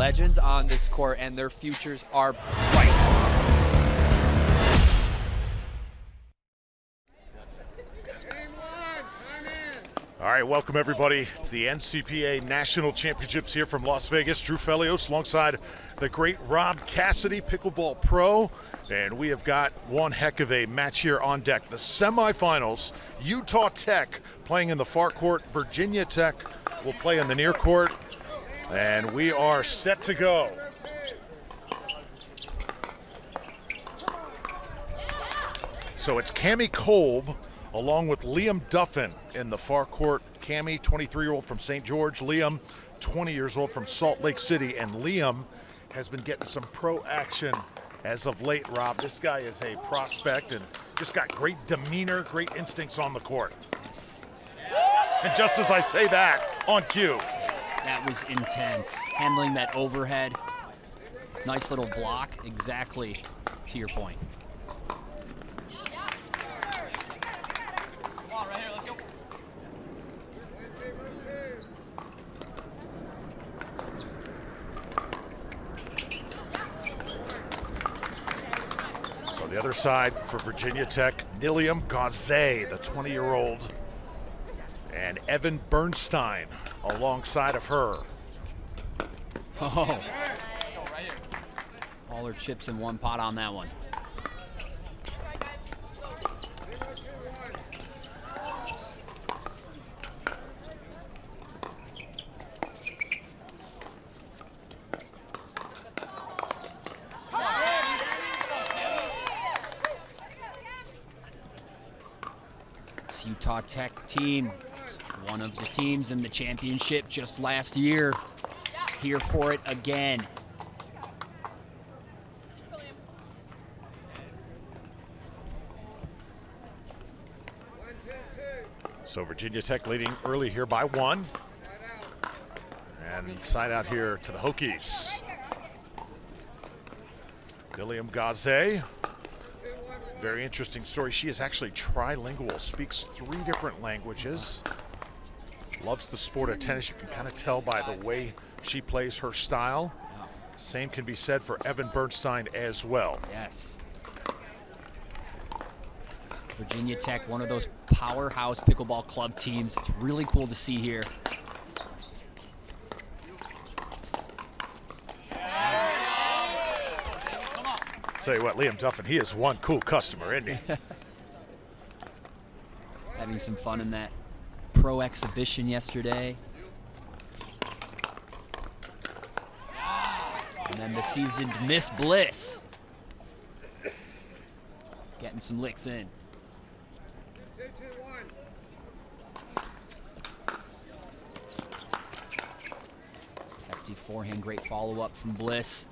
legends on this court, and their futures are bright. All right, welcome everybody. It's the NCPA National Championships here from Las Vegas. Drew Felios alongside the great Rob Cassidy, pickleball pro. And we have got one heck of a match here on deck. The semifinals, Utah Tech playing in the far court. Virginia Tech will play in the near court. And we are set to go. So it's Cami Kolb along with Liam Duffin in the far court. Cami, 23-year-old from St. George. Liam, 20 years old from Salt Lake City. And Liam has been getting some pro action as of late, Rob. This guy is a prospect and just got great demeanor, great instincts on the court. And just as I say that, on cue. That was intense. Handling that overhead. Nice little block, exactly to your point. So the other side for Virginia Tech, Nilium Gauze, the 20-year-old, and Evan Bernstein alongside of her. Oh. All her chips in one pot on that one. This Utah Tech team, one of the teams in the championship just last year, here for it again. So Virginia Tech leading early here by 1. And side out here to the Hokies. Nilium Gauze, very interesting story. She is actually trilingual, speaks 3 different languages. Loves the sport of tennis. You can kind of tell by the way she plays her style. Same can be said for Evan Bernstein as well. Yes. Virginia Tech, one of those powerhouse pickleball club teams. It's really cool to see here. Tell you what, Liam Duffin, he is one cool customer, isn't he? Having some fun in that pro exhibition yesterday. And then the seasoned Miss Bliss getting some licks in. Hefty forehand, great follow-up from Bliss.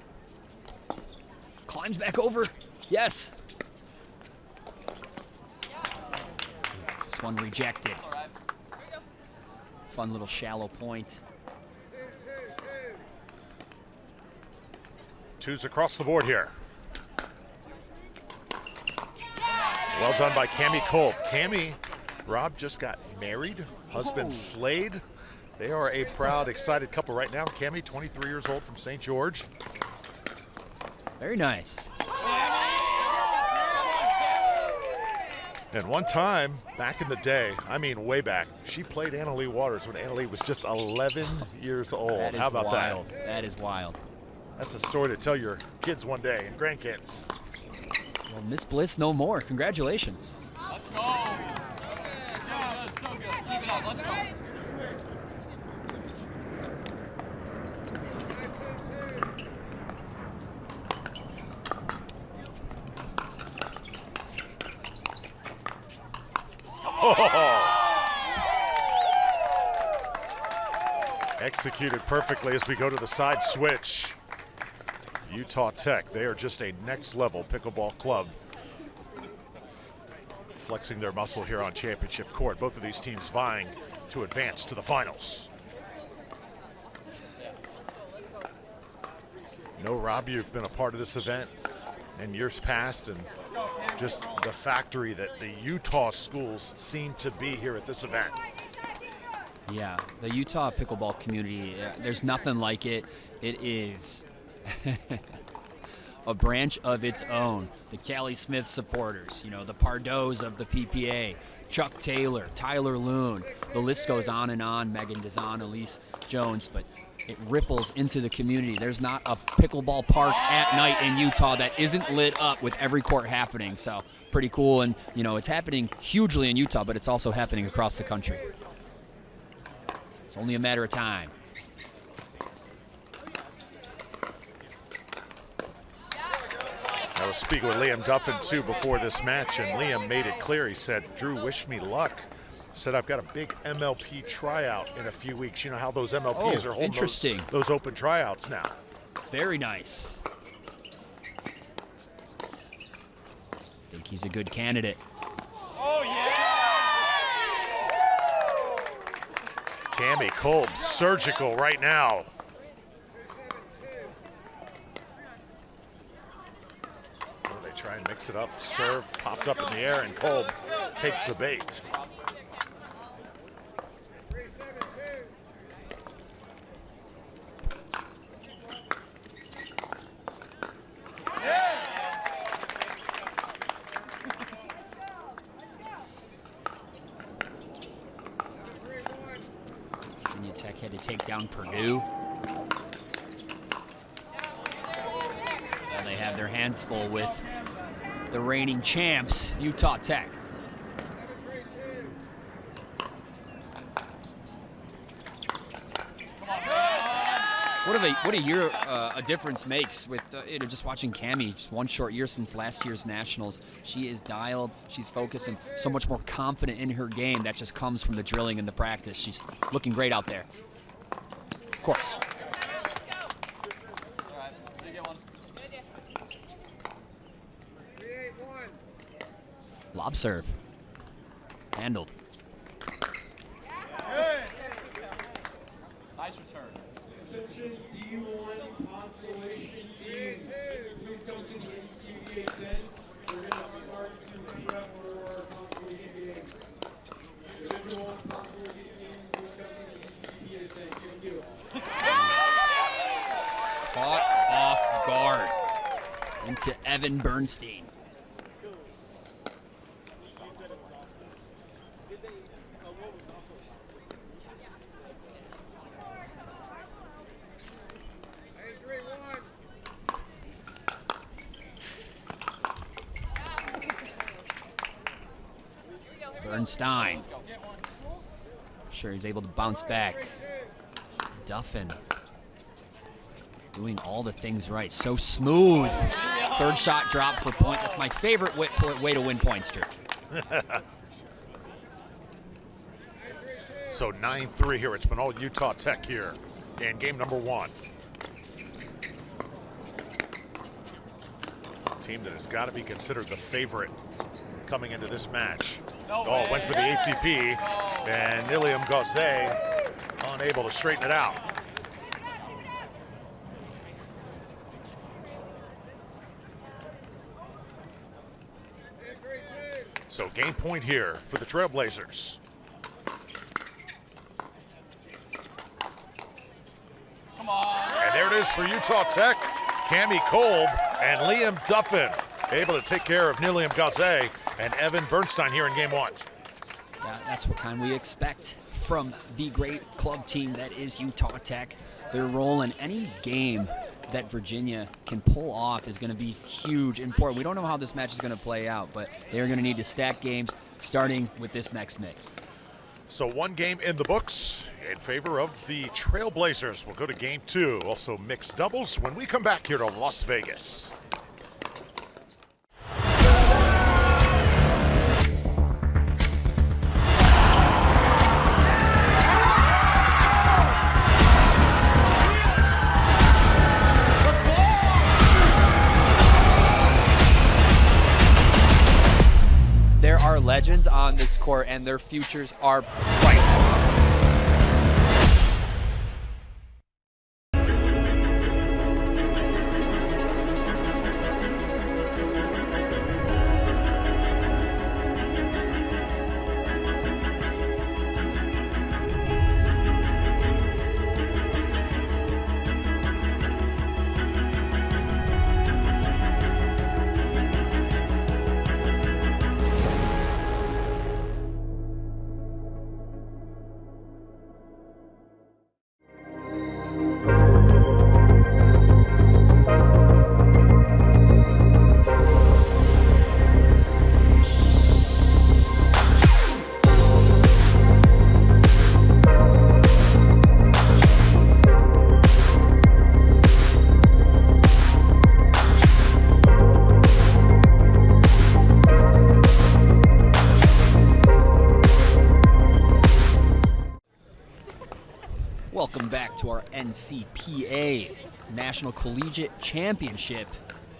Climbs back over, yes. This one rejected. Fun little shallow point. 2s across the board here. Well done by Cami Kolb. Cami, Rob just got married, husband Slade. They are a proud, excited couple right now. Cami, 23 years old from St. George. Very nice. And one time, back in the day, I mean way back, she played Annalee Waters when Annalee was just 11 years old. How about wild. that? That is wild. That's a story to tell your kids one day and grandkids. Well, Miss Bliss no more. Congratulations. Let's go. That's so good. Keep it up. Let's go. Executed perfectly as we go to the side switch. Utah Tech, they are just a next level pickleball club. Flexing their muscle here on championship court. Both of these teams vying to advance to the finals. No, Rob, you've been a part of this event in years past, and just the factory that the Utah schools seem to be here at this event. Yeah, the Utah pickleball community, there's nothing like it. It is a branch of its own. The Callie Smith supporters, you know, the Pardoes of the PPA, Chuck Taylor, Tyler Loon. The list goes on and on. Megan Dazan, Elise Jones, but it ripples into the community. There's not a pickleball park at night in Utah that isn't lit up with every court happening. So pretty cool. And, you know, it's happening hugely in Utah, but it's also happening across the country. It's only a matter of time. I was speaking with Liam Duffin, too, before this match, and Liam made it clear. He said, Drew, wish me luck. Said, I've got a big MLP tryout in a few weeks. You know how those MLPs are holding those open tryouts now. Very nice. Think he's a good candidate. Oh, yeah! Cami Kolb, surgical right now. Well, they try and mix it up. Serve popped up in the air, and Kolb takes the bait. Virginia Tech had to take down Purdue. Well, they have their hands full with the reigning champs, Utah Tech. What a year a difference makes with you know, just watching Cami. Just one short year since last year's nationals. She is dialed. She's focused and so much more confident in her game. That just comes from the drilling and the practice. She's looking great out there. Of course. Lob serve. Handled. Nice return. Attention D1 consolation teams. Please come to the NCPA tent. We're going to start to prep for our consolation games. Division 1 consolation teams, please come to the NCPA tent. Thank you. Caught off guard into Evan Bernstein. Bernstein. Sure, he's able to bounce back. Duffin doing all the things right. So smooth. Third shot drop for point. That's my favorite way to win points, Drew. So 9-3 here. It's been all Utah Tech here in game number 1. Team that has got to be considered the favorite coming into this match. Oh, went for the ATP, and Nilium Gauzet unable to straighten it out. So game point here for the Trailblazers. Come on. And there it is for Utah Tech. Cami Kolb and Liam Duffin able to take care of Nilium Gauzet and Evan Bernstein here in game 1. Yeah, that's what kind we expect from the great club team that is Utah Tech. Their role in any game that Virginia can pull off is going to be huge, important. We don't know how this match is going to play out, but they're going to need to stack games starting with this next mix. So one game in the books in favor of the Trailblazers. We'll go to game 2, also mixed doubles, when we come back here to Las Vegas. There are legends on this court, and their futures are bright. Welcome back to our NCPA National Collegiate Championship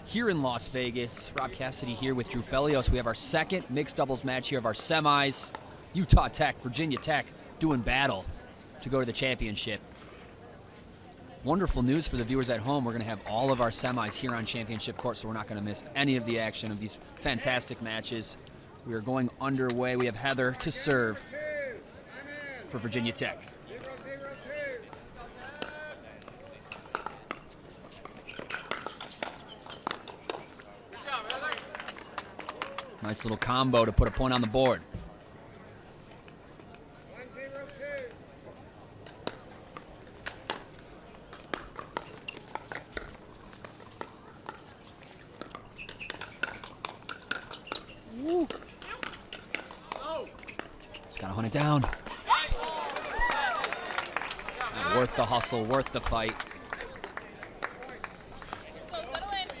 here in Las Vegas. Rob Cassidy here with Drew Felios. We have our second mixed doubles match here of our semis. Utah Tech, Virginia Tech doing battle to go to the championship. Wonderful news for the viewers at home. We're going to have all of our semis here on championship court, so we're not going to miss any of the action of these fantastic matches. We are going underway. We have Heather to serve for Virginia Tech. Nice little combo to put a point on the board. Woo. Just gotta hunt it down. Worth the hustle, worth the fight.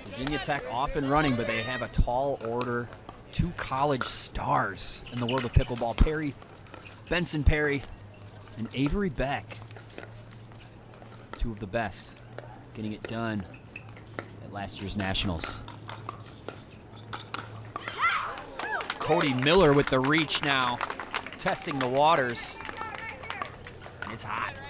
Virginia Tech off and running, but they have a tall order. Two college stars in the world of pickleball. Benson Perry, and Avery Beck. Two of the best getting it done at last year's Nationals. Cody Miller with the reach now, testing the waters. And it's hot.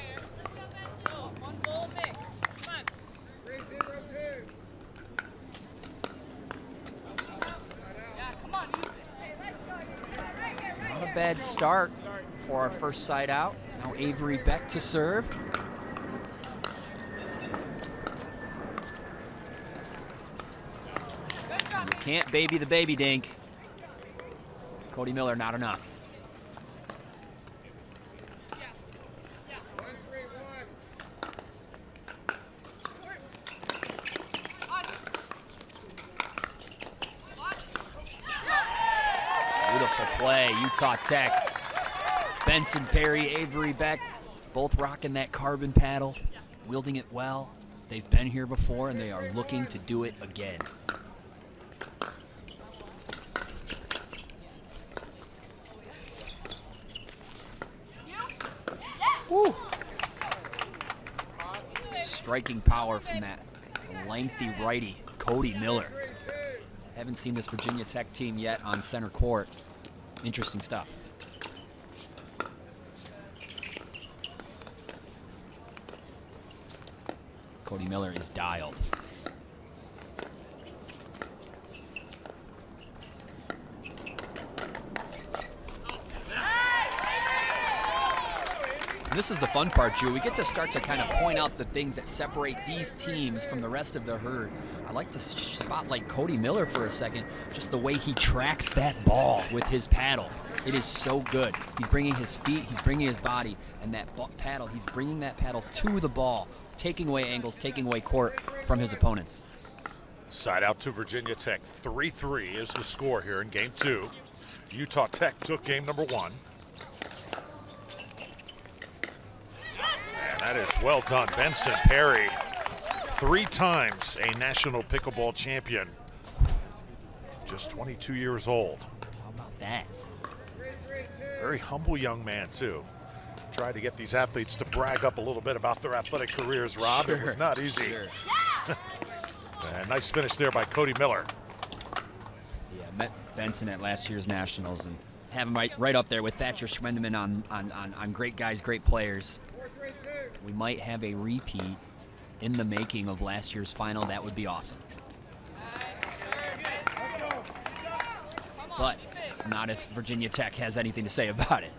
Not a bad start for our first side out. Now Avery Beck to serve. You can't baby the baby dink. Cody Miller, not enough. Beautiful play, Utah Tech. Benson Perry, Avery Beck, both rocking that carbon paddle, wielding it well. They've been here before, and they are looking to do it again. Woo. Striking power from that lengthy righty, Cody Miller. Haven't seen this Virginia Tech team yet on center court. Interesting stuff. Cody Miller is dialed. This is the fun part, Drew. We get to start to kind of point out the things that separate these teams from the rest of the herd. I like to spotlight Cody Miller for a second, just the way he tracks that ball with his paddle. It is so good. He's bringing his feet, he's bringing his body, and that paddle, he's bringing that paddle to the ball, taking away angles, taking away court from his opponents. Side out to Virginia Tech. 3-3 is the score here in game two. Utah Tech took game number one. And that is well done. Benson Perry, 3 times a national pickleball champion. Just 22 years old. How about that? Very humble young man, too. Tried to get these athletes to brag up a little bit about their athletic careers, Rob. Sure. It was not easy. Sure. And nice finish there by Cody Miller. Yeah, met Benson at last year's Nationals and have him right up there with Thatcher Schwendeman on great guys, great players. We might have a repeat in the making of last year's final. That would be awesome. But not if Virginia Tech has anything to say about it.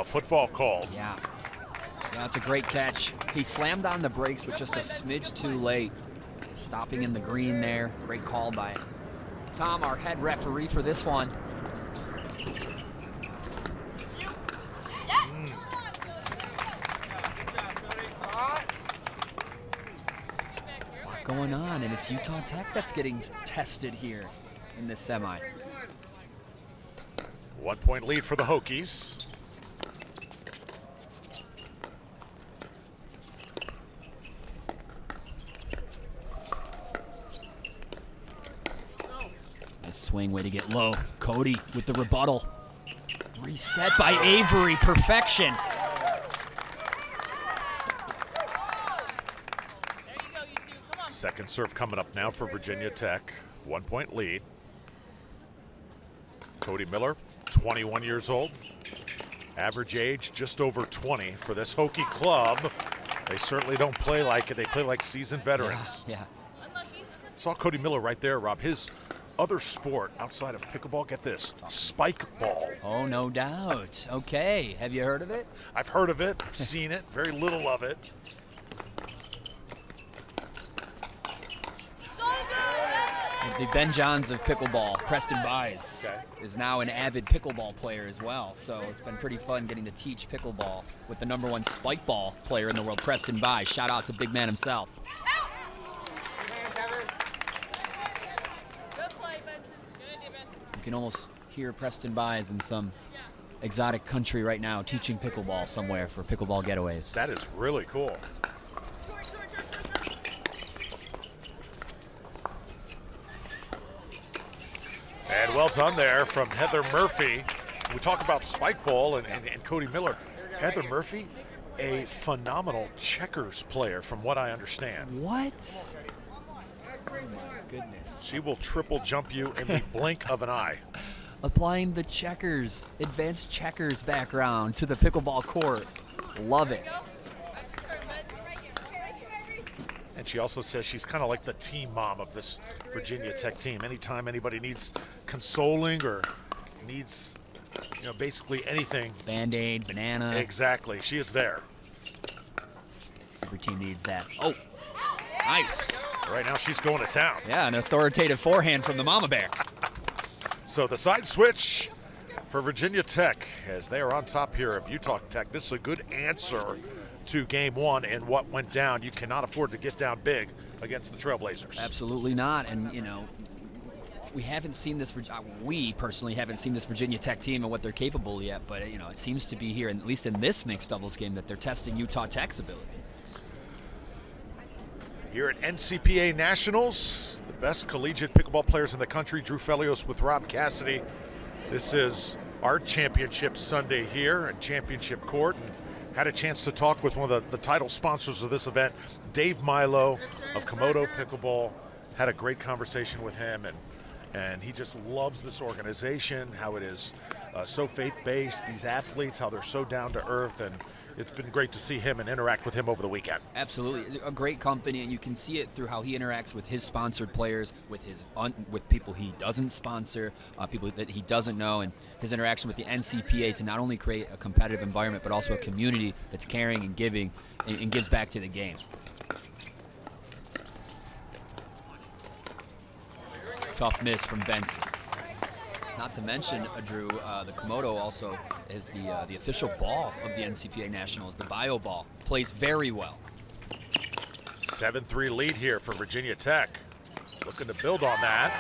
Football called. Yeah, it's a great catch. He slammed on the brakes, but just a smidge too late. Stopping in the green there. Great call by Tom, our head referee for this one. A lot going on, and it's Utah Tech that's getting tested here in this semi. 1 point lead for the Hokies. Nice swing, way to get low. Cody with the rebuttal. Reset by Avery, perfection. Second serve coming up now for Virginia Tech. 1 point lead. Cody Miller, 21 years old. Average age just over 20 for this Hokie club. They certainly don't play like it. They play like seasoned veterans. Yeah. Saw Cody Miller right there, Rob. His other sport outside of pickleball, get this, spike ball. Oh, no doubt. Okay, have you heard of it? I've heard of it, I've seen it, very little of it. The Ben Johns of pickleball, Preston Buys, is now an avid pickleball player as well. So it's been pretty fun getting to teach pickleball with the #1 spike ball player in the world, Preston Buys. Shout out to big man himself. You can almost hear Preston Buys in some exotic country right now teaching pickleball somewhere for pickleball getaways. That is really cool. And well done there from Heather Murphy. We talk about spike ball and Cody Miller. Heather Murphy, a phenomenal checkers player from what I understand. What? Oh my goodness. She will triple jump you in the blink of an eye. Applying the checkers, advanced checkers background to the pickleball court. Love it. And she also says she's kind of like the team mom of this Virginia Tech team. Anytime anybody needs consoling or needs, basically anything. Band-Aid, banana. Exactly, she is there. Every team needs that. Oh, nice. Right now she's going to town. Yeah, an authoritative forehand from the Mama Bear. So the side switch for Virginia Tech as they are on top here of Utah Tech. This is a good answer to game one and what went down. You cannot afford to get down big against the Trailblazers. Absolutely not. And, we haven't seen this, we personally haven't seen this Virginia Tech team and what they're capable yet, but, it seems to be here, at least in this mixed doubles game, that they're testing Utah Tech's ability. Here at NCPA Nationals, the best collegiate pickleball players in the country, Drew Felios with Rob Cassidy. This is our championship Sunday here in Championship Court. And had a chance to talk with one of the title sponsors of this event, Dave Milo of Komodo Pickleball. Had a great conversation with him, and he just loves this organization, how it is so faith-based, these athletes, how they're so down to earth, and it's been great to see him and interact with him over the weekend. Absolutely, a great company, and you can see it through how he interacts with his sponsored players, with with people he doesn't sponsor, people that he doesn't know, and his interaction with the NCPA to not only create a competitive environment, but also a community that's caring and giving and gives back to the game. Tough miss from Benson. Not to mention, Drew, the Komodo also is the official ball of the NCPA Nationals, the bio ball. Plays very well. 7-3 lead here for Virginia Tech. Looking to build on that.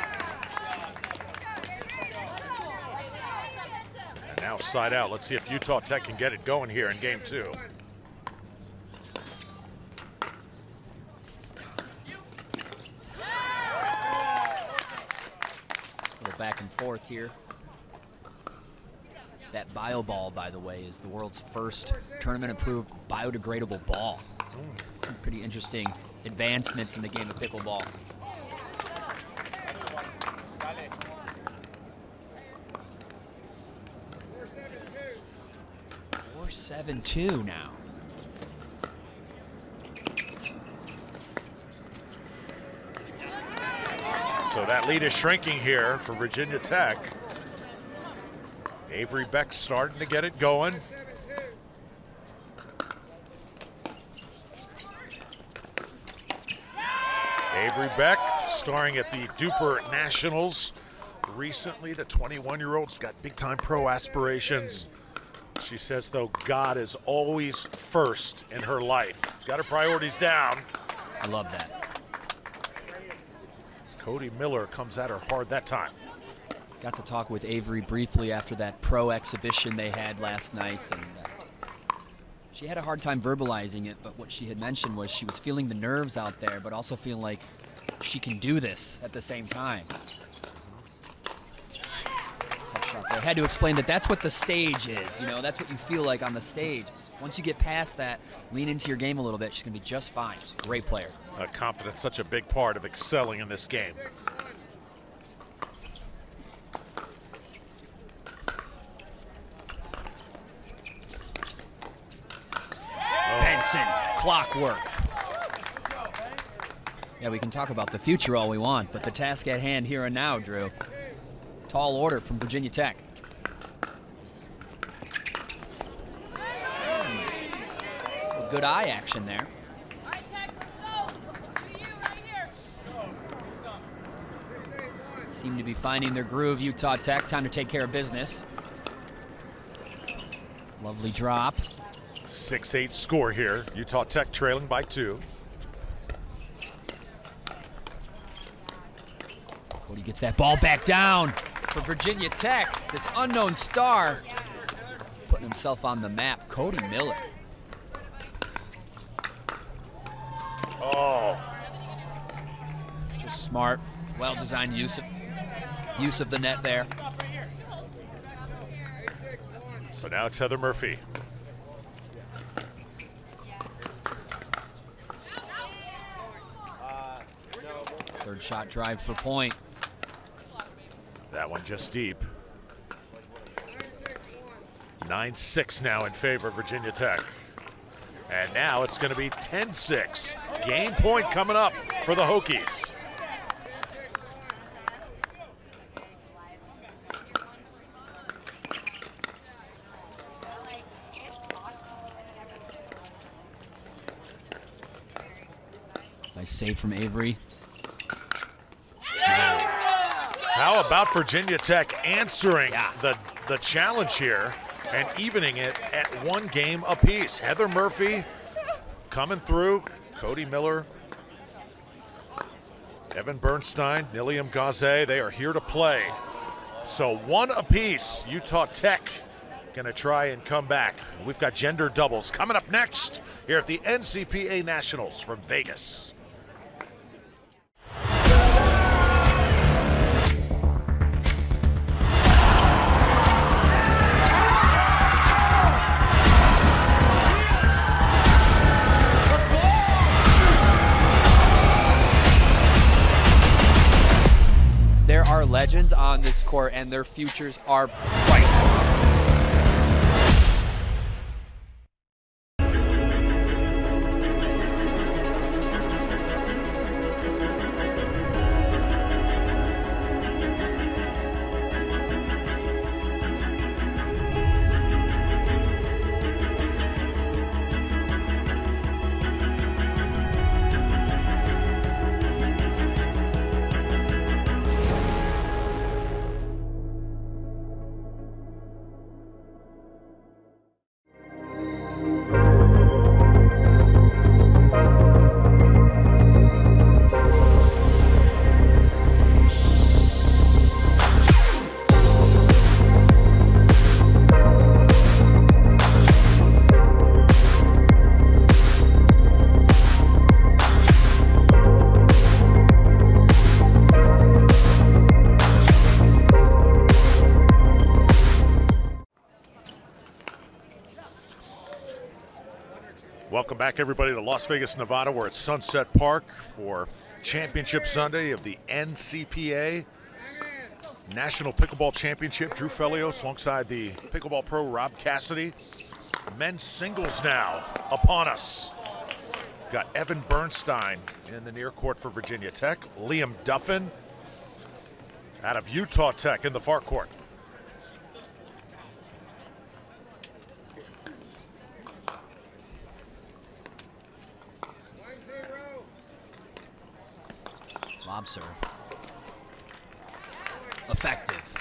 And now side out. Let's see if Utah Tech can get it going here in game two. Back and forth here. That bio ball, by the way, is the world's first tournament-approved biodegradable ball. Some pretty interesting advancements in the game of pickleball. 4-7-2 now. So that lead is shrinking here for Virginia Tech. Avery Beck starting to get it going. Avery Beck starring at the Duper Nationals recently. The 21-year-old's got big-time pro aspirations. She says, though, God is always first in her life. Got her priorities down. I love that. Cody Miller comes at her hard that time. Got to talk with Avery briefly after that pro exhibition they had last night, and she had a hard time verbalizing it, but what she had mentioned was she was feeling the nerves out there, but also feeling like she can do this at the same time. I had to explain that that's what the stage is. You know, that's what you feel like on the stage. Once you get past that, lean into your game a little bit. She's going to be just fine. She's a great player. Confidence, such a big part of excelling in this game. Benson, clockwork. Yeah, we can talk about the future all we want, but the task at hand here and now, Drew. Tall order from Virginia Tech. Good eye action there. Seem to be finding their groove, Utah Tech. Time to take care of business. Lovely drop. 6-8 score here. Utah Tech trailing by 2. Cody gets that ball back down for Virginia Tech. This unknown star putting himself on the map. Cody Miller. Oh, Just smart, well-designed use of the net there. so now it's Heather Murphy. Third shot drive for point. That one just deep. 9-6 now in favor of Virginia Tech. And now it's going to be 10-6. Game point coming up for the Hokies. Nice save from Avery. How about Virginia Tech answering the challenge here and evening it at 1 game apiece? Heather Murphy coming through, Cody Miller, Evan Bernstein, Niliam Gaze, they are here to play. So 1 apiece. Utah Tech gonna try and come back. We've got gender doubles coming up next here at the NCPA Nationals from Vegas. There are legends on this court, and their futures are bright. Welcome back, everybody, to Las Vegas, Nevada. We're at Sunset Park for Championship Sunday of the NCPA National Pickleball Championship. Drew Felios alongside the pickleball pro Rob Cassidy. Men's singles now upon us. We've got Evan Bernstein in the near court for Virginia Tech. Liam Duffin out of Utah Tech in the far court. Lob serve. Effective.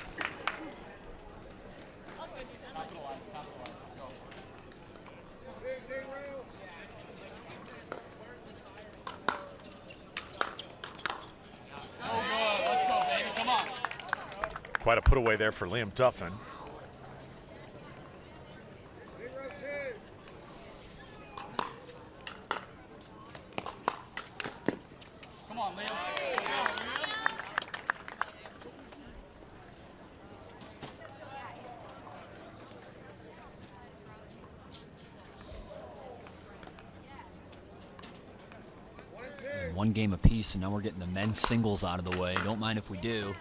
Quite a put away there for Liam Duffin. Come on, Liam. one game apiece, and now we're getting the men's singles out of the way. Don't mind if we do.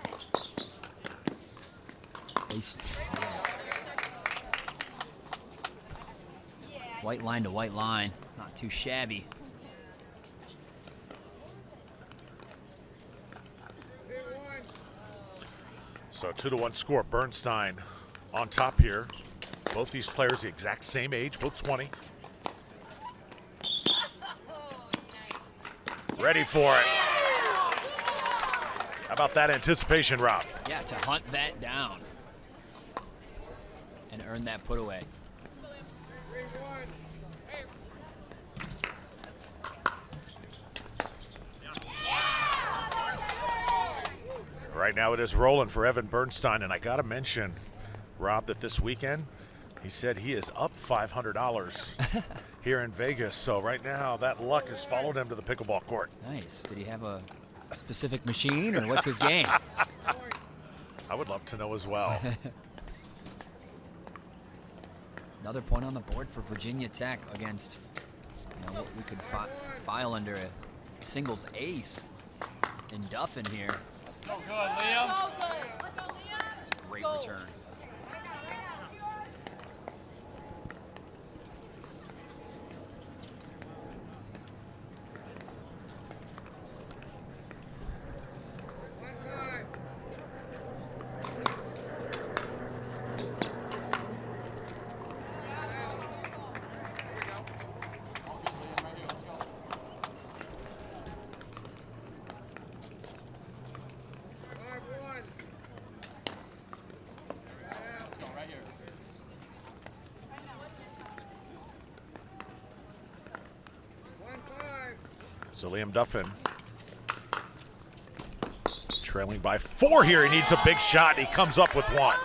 White line to white line, not too shabby. So 2-1 score. Bernstein on top here. Both these players the exact same age, both 20. Ready for it. How about that anticipation, Rob? Yeah, to hunt that down and earn that put away. Right now it is rolling for Evan Bernstein, and I gotta mention, Rob, that this weekend he said he is up $500 here in Vegas. So right now that luck has followed him to the pickleball court. Nice. Did he have a specific machine, or what's his game? I would love to know as well. Another point on the board for Virginia Tech against, you know, what we could file under a singles ace in Duffin here. So good, Liam. It's a great return. So Liam Duffin trailing by 4 here. He needs a big shot. He comes up with one.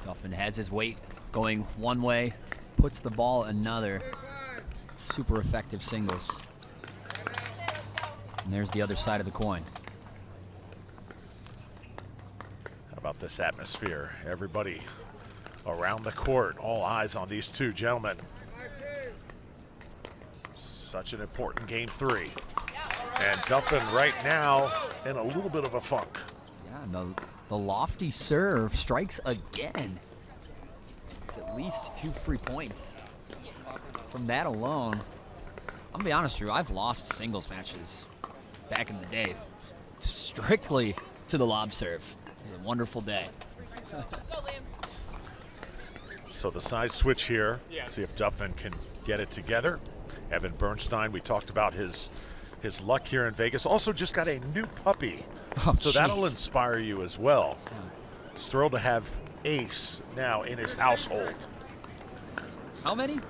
Duffin has his weight going one way, puts the ball another. Super effective singles. And there's the other side of the coin. How about this atmosphere? Everybody around the court, all eyes on these two gentlemen. Such an important game 3. And Duffin right now in a little bit of a funk. Yeah, and the lofty serve strikes again. It's at least 2 free points from that alone. I'm gonna be honest with you, I've lost singles matches back in the day strictly to the lob serve. It was a wonderful day. So the side switch here, see if Duffin can get it together. Evan Bernstein, we talked about his luck here in Vegas. Also just got a new puppy. Oh, so that'll jeez. inspire you as well. He's thrilled to have Ace now in his household. How many?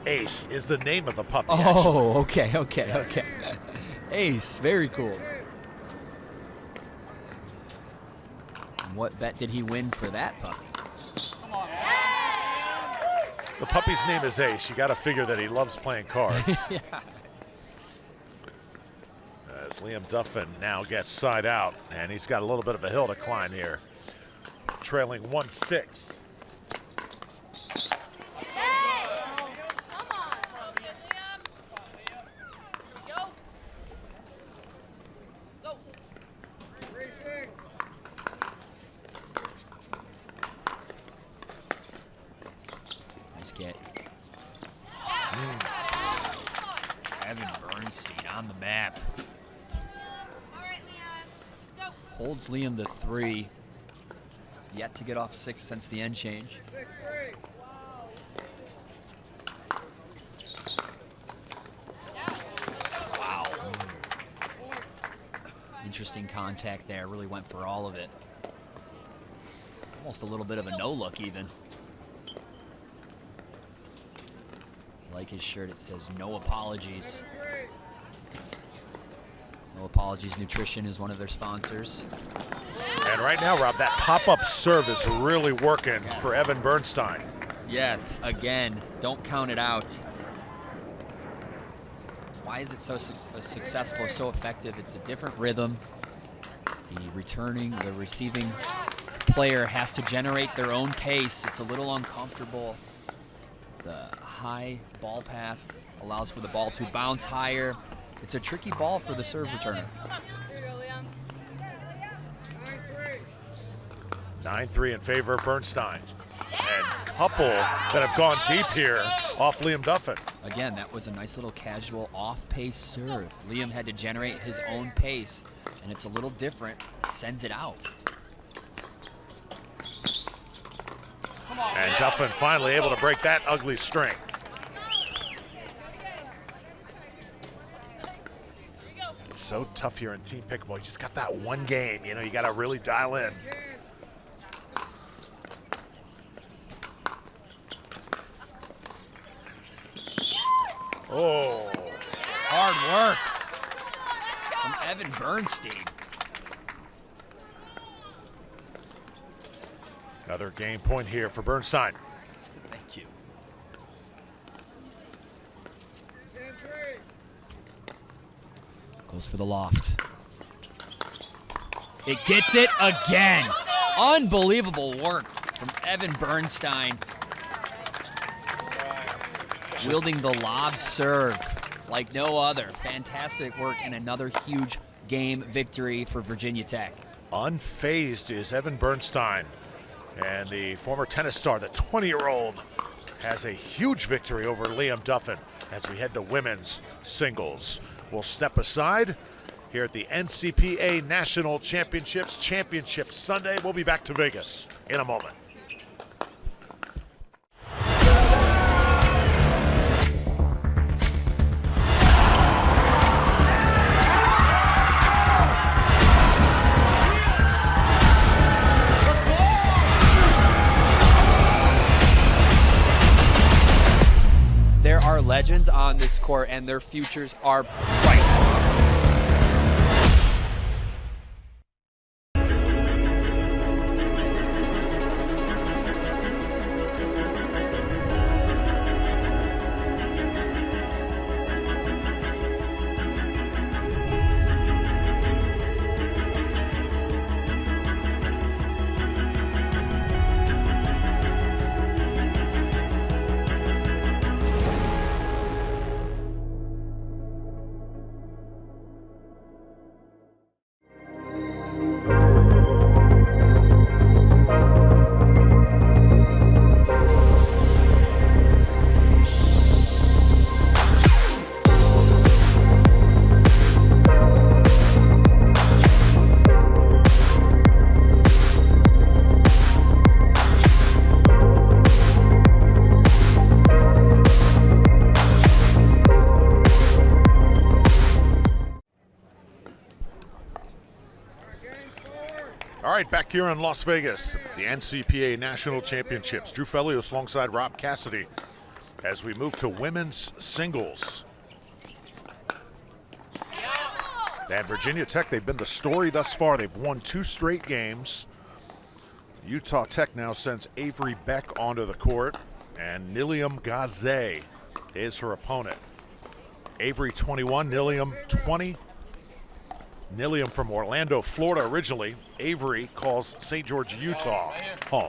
Ace is the name of the puppy. Oh, okay. Ace, very cool. And what bet did he win for that puppy? The puppy's name is Ace. You got to figure that he loves playing cards. Yeah. As Liam Duffin now gets side out, and he's got a little bit of a hill to climb here. Trailing 1-6. Nice get. Evan Bernstein on the map. Holds Liam to 3. Yet to get off 6 since the end change. Wow. Interesting contact there. Really went for all of it. Almost a little bit of a no look even. Like his shirt, it says no apologies. No Apologies Nutrition is one of their sponsors. And right now, Rob, that pop-up serve is really working for Evan Bernstein. Yes, again, don't count it out. Why is it so successful, so effective? It's a different rhythm. The receiving player has to generate their own pace. It's a little uncomfortable. The high ball path allows for the ball to bounce higher. It's a tricky ball for the serve returner. 9-3 in favor of Bernstein. And couple that have gone deep here off Liam Duffin. Again, that was a nice little casual off-pace serve. Liam had to generate his own pace, and it's a little different. Sends it out. And Duffin finally able to break that ugly string. It's so tough here in team pickleball. You just got that one game, you know, you got to really dial in. Oh. Hard work from Evan Bernstein. Another game point here for Bernstein. Thank you. Goes for the loft. It gets it again. Unbelievable work from Evan Bernstein. Wielding the lob serve like no other. Fantastic work and another huge game victory for Virginia Tech. Unfazed is Evan Bernstein. And the former tennis star, the 20-year-old, has a huge victory over Liam Duffin as we head to women's singles. We'll step aside here at the NCPA National Championships, Championship Sunday. We'll be back to Vegas in a moment. There are legends on this court, and their futures are bright. All right, back here in Las Vegas, the NCPA National Championships. Drew Felios alongside Rob Cassidy as we move to women's singles. And Virginia Tech, they've been the story thus far. They've won 2 straight games. Utah Tech now sends Avery Beck onto the court, and Nilium Gaze is her opponent. Avery 21, Nilium 20. Nilium from Orlando, Florida originally. Avery calls St. George, Utah home.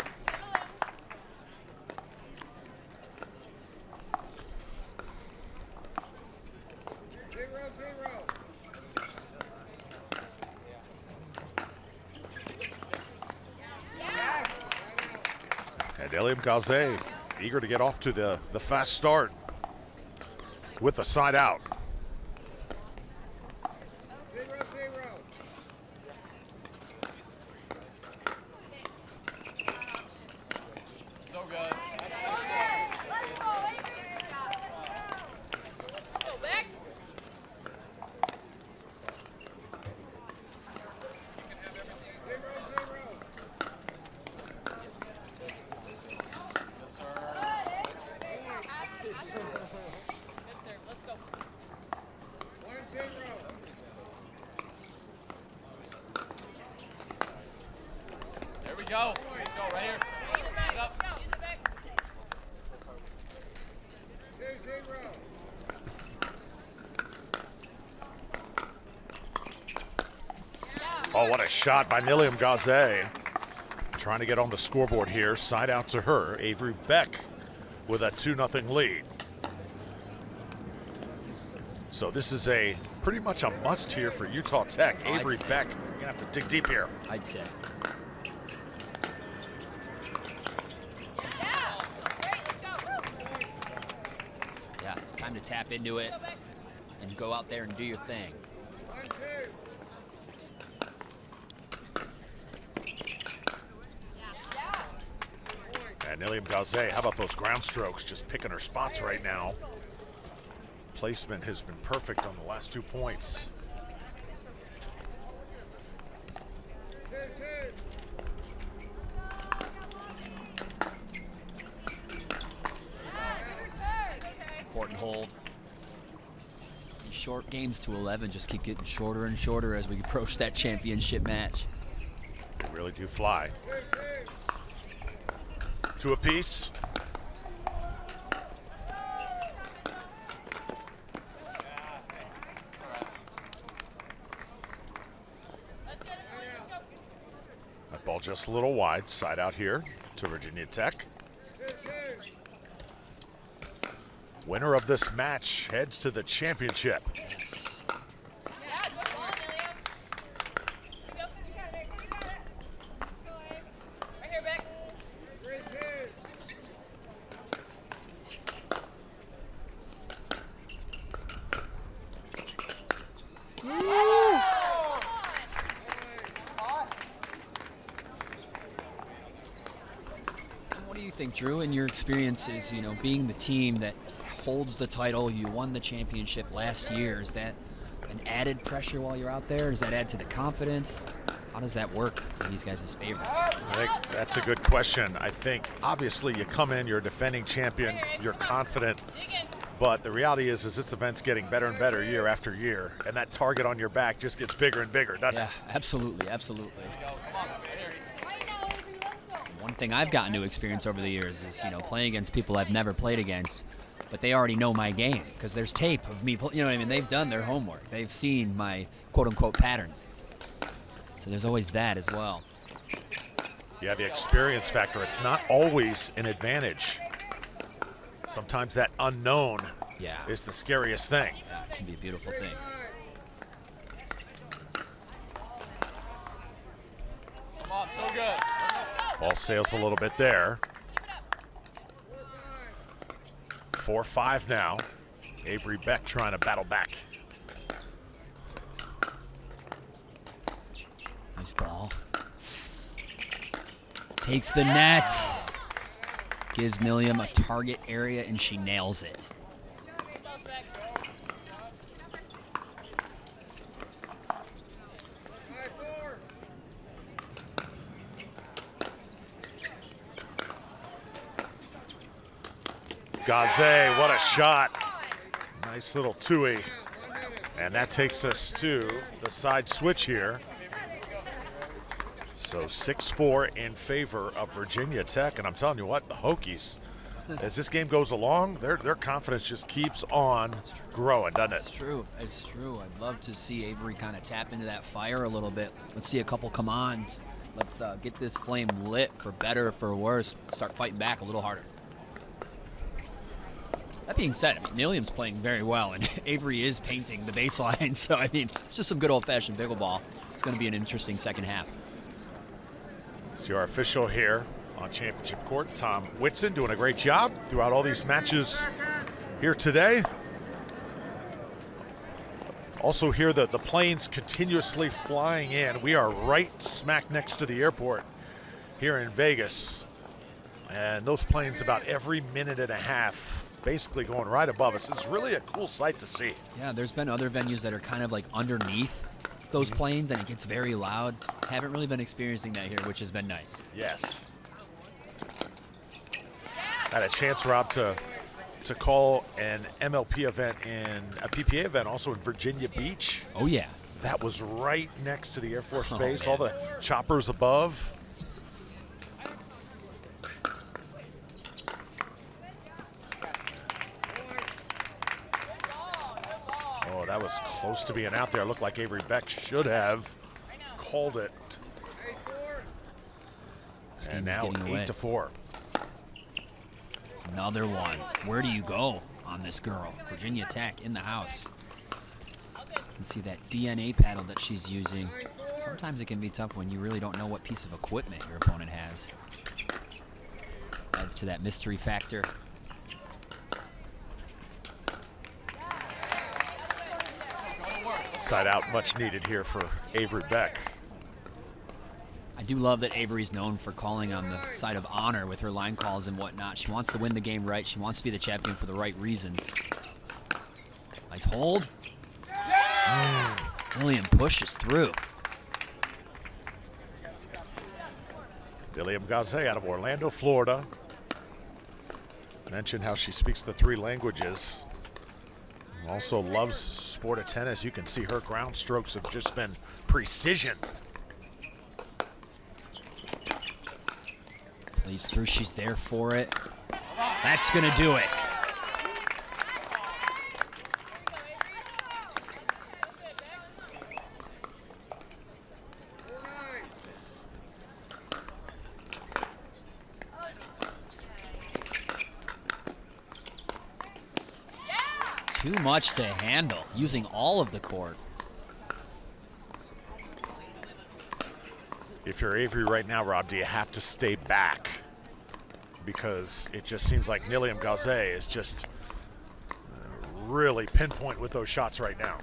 And Nilium Gaze eager to get off to the fast start with the side out. Go. Let's go right here. Get up. Oh, what a shot by Nilium Gaze. Trying to get on the scoreboard here. Side out to her. Avery Beck with a 2-0 lead. So this is a pretty much a must here for Utah Tech. Avery Beck, you're gonna have to dig deep here. I'd say. Yeah, it's time to tap into it and go out there and do your thing. And Iliam Gauze, how about those ground strokes? Just picking her spots right now. Placement has been perfect on the last 2 points. Important hold. These short games to 11 just keep getting shorter and shorter as we approach that championship match. They really do fly. 2 apiece. That ball just a little wide, side out here to Virginia Tech. Winner of this match heads to the championship. Yes. What do you think, Drew, in your experiences, you know, being the team that holds the title, you won the championship last year, is that an added pressure while you're out there? Does that add to the confidence? How does that work in these guys' favor? I think that's a good question. I think obviously you come in, you're a defending champion, you're confident, but the reality is this event's getting better and better year after year, and that target on your back just gets bigger and bigger, doesn't it? Yeah, absolutely, absolutely. One thing I've gotten to experience over the years is, you know, playing against people I've never played against, but they already know my game because there's tape of me, you know what I mean? They've done their homework. They've seen my quote-unquote patterns. So there's always that as well. Yeah, the experience factor, it's not always an advantage. Sometimes that unknown is the scariest thing. Yeah, it can be a beautiful thing. Come on, so good. Ball sails a little bit there. 4-5 now. Avery Beck trying to battle back. Nice ball. Takes the net. Gives Nilium a target area, and she nails it. Gauze, what a shot. Nice little two-way. And that takes us to the side switch here. So 6-4 in favor of Virginia Tech. And I'm telling you what, the Hokies, as this game goes along, their confidence just keeps on growing, doesn't it? It's true. It's true. I'd love to see Avery kind of tap into that fire a little bit. Let's see a couple come-ons. Let's get this flame lit for better or for worse. Start fighting back a little harder. That being said, I mean, Nilium's playing very well, and Avery is painting the baseline. So, I mean, it's just some good old-fashioned pickleball. It's going to be an interesting second half. See our official here on Championship Court, Tom Whitson, doing a great job throughout all these matches here today. Also here, the planes continuously flying in. We are right smack next to the airport here in Vegas. And those planes about every minute and a half basically going right above us. It's really a cool sight to see. Yeah, there's been other venues that are kind of like underneath those planes, and it gets very loud. Haven't really been experiencing that here, which has been nice. Yes. Had a chance, Rob, to call an MLP event and a PPA event also in Virginia Beach. Oh, yeah. That was right next to the Air Force Oh, Base, man. all the choppers above. Oh, that was close to being out there. Looked like Avery Beck should have called it. This And game is now getting away. 8-4. Another one. Where do you go on this girl? Virginia Tech in the house. You can see that DNA paddle that she's using. Sometimes it can be tough when you really don't know what piece of equipment your opponent has. Adds to that mystery factor. Side out, much needed here for Avery Beck. I do love that Avery's known for calling on the side of honor with her line calls and whatnot. She wants to win the game right. She wants to be the champion for the right reasons. Nice hold. William pushes through. William Gaze out of Orlando, Florida. Mentioned how she speaks the 3 languages. Also loves sport of tennis. You can see her ground strokes have just been precision. Plays through, she's there for it. That's gonna do it. Too much to handle, using all of the court. If you're Avery right now, Rob, do you have to stay back? Because it just seems like William Gaze is just really pinpoint with those shots right now.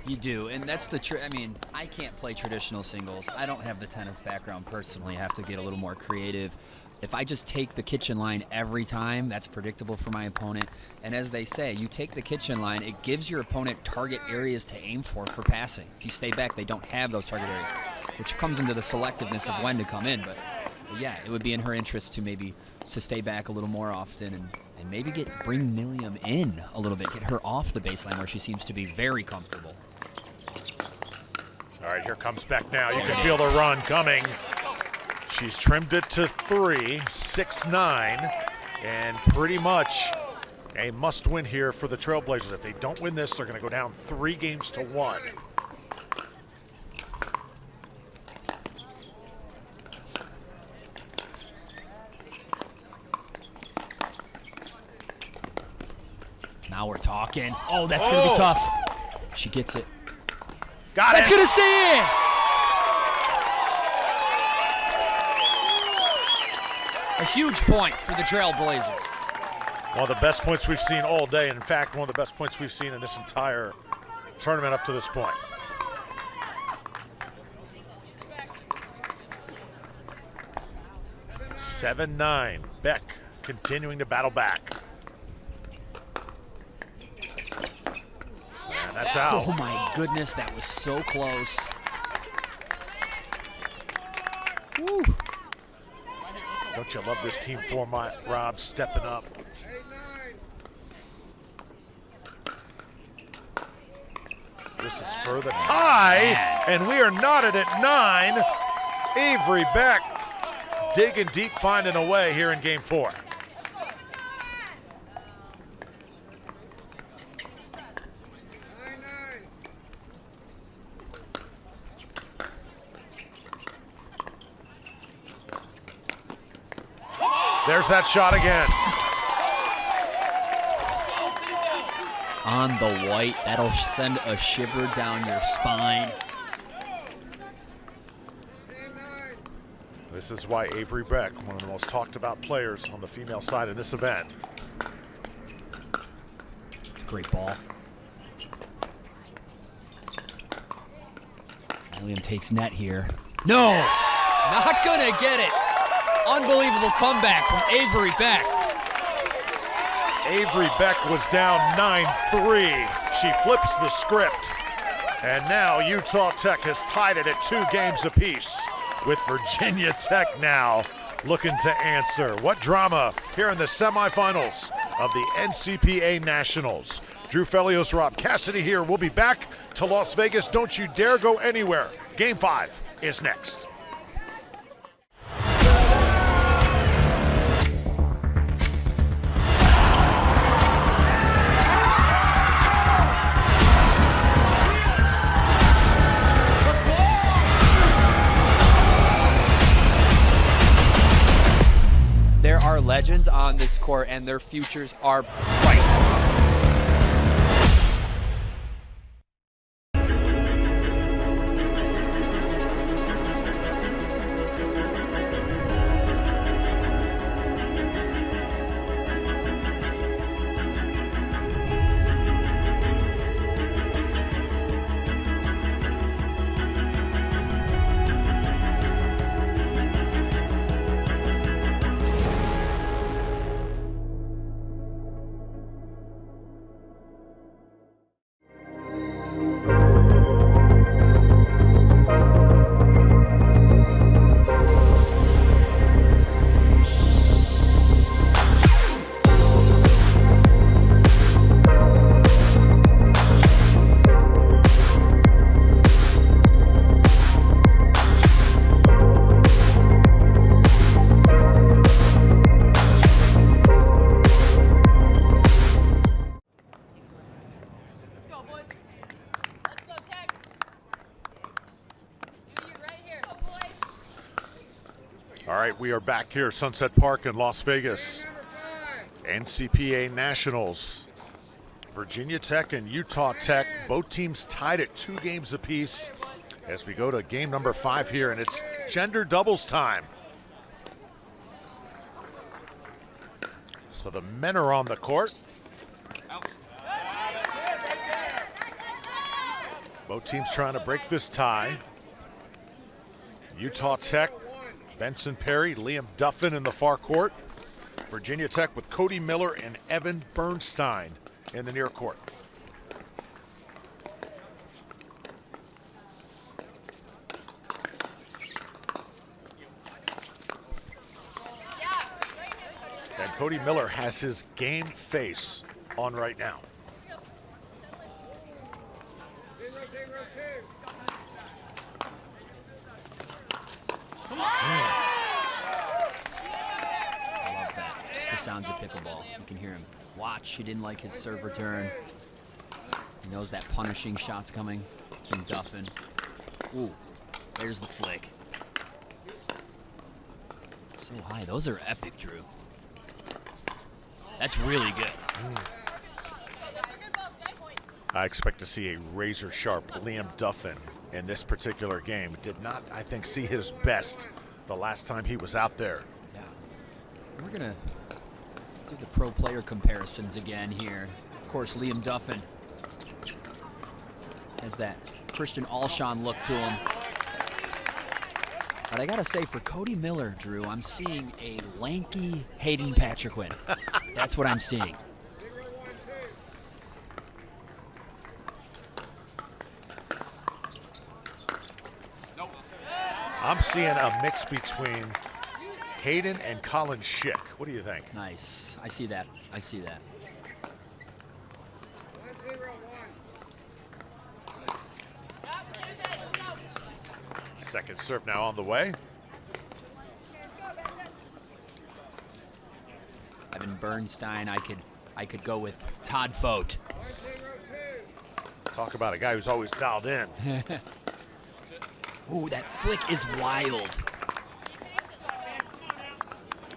You do, and that's the I mean, I can't play traditional singles. I don't have the tennis background personally. I have to get a little more creative. If I just take the kitchen line every time, that's predictable for my opponent. And as they say, you take the kitchen line, it gives your opponent target areas to aim for passing. If you stay back, they don't have those target areas, which comes into the selectiveness of when to come in. But yeah, it would be in her interest to maybe to stay back a little more often and maybe bring Milliam in a little bit, get her off the baseline where she seems to be very comfortable. All right, here comes Beck now. You can feel the run coming. She's trimmed it to 3, 6-9, and pretty much a must-win here for the Trailblazers. If they don't win this, they're going to go down 3-1. Now we're talking. Oh, that's going to be tough. She gets it. Got That's it. going to stay in. A huge point for the Trailblazers. One of the best points we've seen all day. And in fact, one of the best points we've seen in this entire tournament up to this point. Seven, 9. Beck continuing to battle back. And that's out. Oh my goodness, that was so close. Woo. Don't you love this team format, Rob, stepping up? This is for the tie, and we are knotted at 9. Avery Beck digging deep, finding a way here in game 4. There's that shot again. On the white, that'll send a shiver down your spine. This is why Avery Beck, one of the most talked about players on the female side in this event. Great ball. William takes net here. No! Not gonna get it. Unbelievable comeback from Avery Beck. Avery Beck was down 9-3. She flips the script. And now Utah Tech has tied it at 2 games apiece, with Virginia Tech now looking to answer. What drama here in the semifinals of the NCPA Nationals. Drew Felios, Rob Cassidy here. We'll be back to Las Vegas. Don't you dare go anywhere. Game 5 is next. There legends on this court, and their futures are bright. All right, we are back here, Sunset Park in Las Vegas. NCPA Nationals. Virginia Tech and Utah Tech, both teams tied at 2 games apiece as we go to game number 5 here, and it's gender doubles time. So the men are on the court. Both teams trying to break this tie. Utah Tech, Benson Perry, Liam Duffin in the far court. Virginia Tech with Cody Miller and Evan Bernstein in the near court. And Cody Miller has his game face on right now. Sounds of pickleball. You can hear him. Watch. He didn't like his serve return. He knows that punishing shot's coming from Duffin. Ooh, there's the flick. So high. Those are epic, Drew. That's really good. I expect to see a razor sharp Liam Duffin in this particular game. Did not, I think, see his best the last time he was out there. Yeah. We're going to do the pro player comparisons again here. Of course, Liam Duffin has that Christian Alshon look to him. But I gotta say, for Cody Miller, Drew, I'm seeing a lanky Hayden Patriquin. That's what I'm seeing. I'm seeing a mix between Hayden and Colin Schick. What do you think? Nice. I see that. I see that. Second serve now on the way. Evan Bernstein, I could go with Todd Fote. Talk about a guy who's always dialed in. Ooh, that flick is wild.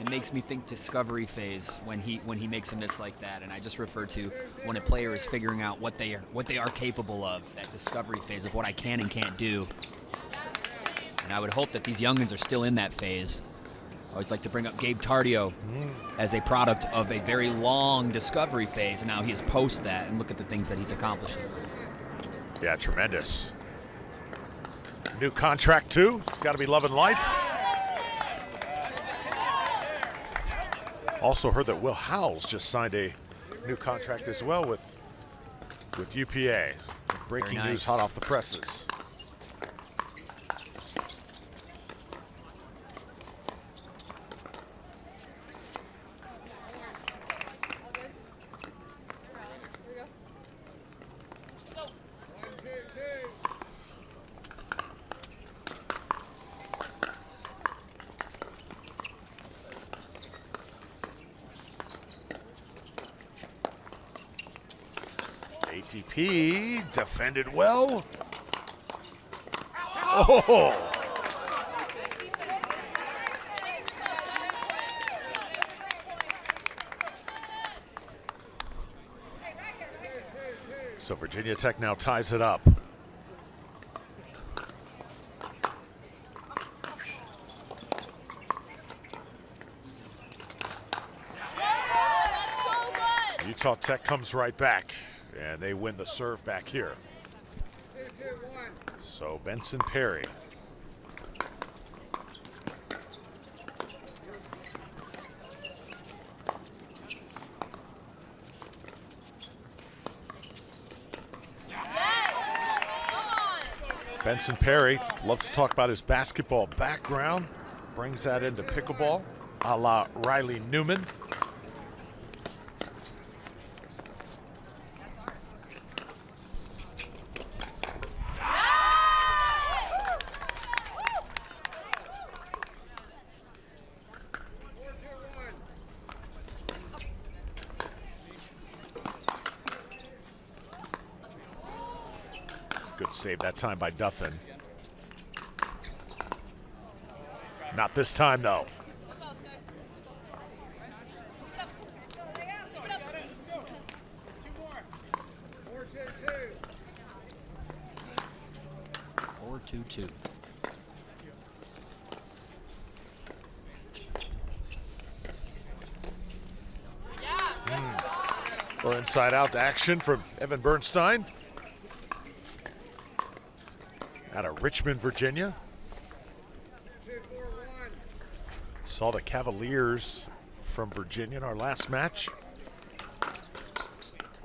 It makes me think discovery phase when he makes a miss like that, and I just refer to when a player is figuring out what they are capable of. That discovery phase of what I can and can't do. And I would hope that these youngins are still in that phase. I always like to bring up Gabe Tardio as a product of a very long discovery phase, and now he is post that, and look at the things that he's accomplishing. Yeah, tremendous. New contract too. He's got to be loving life. Also heard that Will Howells just signed a new contract as well with UPA. Breaking Very nice. news hot off the presses. ATP defended well. Oh! So Virginia Tech now ties it up. Utah Tech comes right back, and they win the serve back here. So Benson Perry. Benson Perry loves to talk about his basketball background, brings that into pickleball, a la Riley Newman. Good save that time by Duffin. Not this time, though. Or 2-2. Well, inside out action from Evan Bernstein. Out of Richmond, Virginia. Saw the Cavaliers from Virginia in our last match.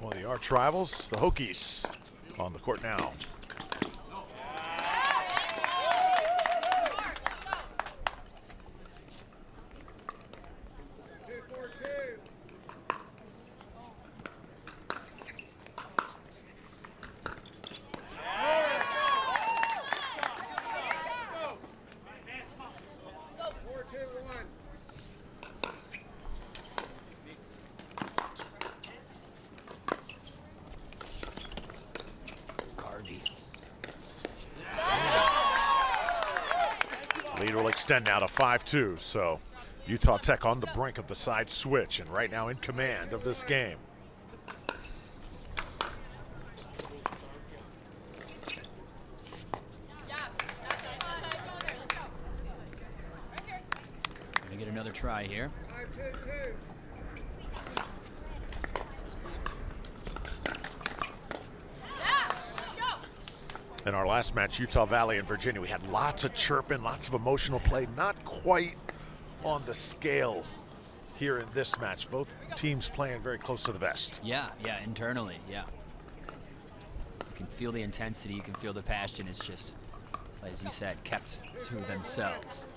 One of the arch rivals, the Hokies, on the court now. Lead will extend now to 5-2, so Utah Tech on the brink of the side switch and right now in command of this game. Gonna get another try here. In our last match, Utah Valley and Virginia, we had lots of chirping, lots of emotional play, not quite on the scale here in this match. Both teams playing very close to the vest. Yeah, internally, yeah. You can feel the intensity, you can feel the passion. It's just, as you said, kept to themselves.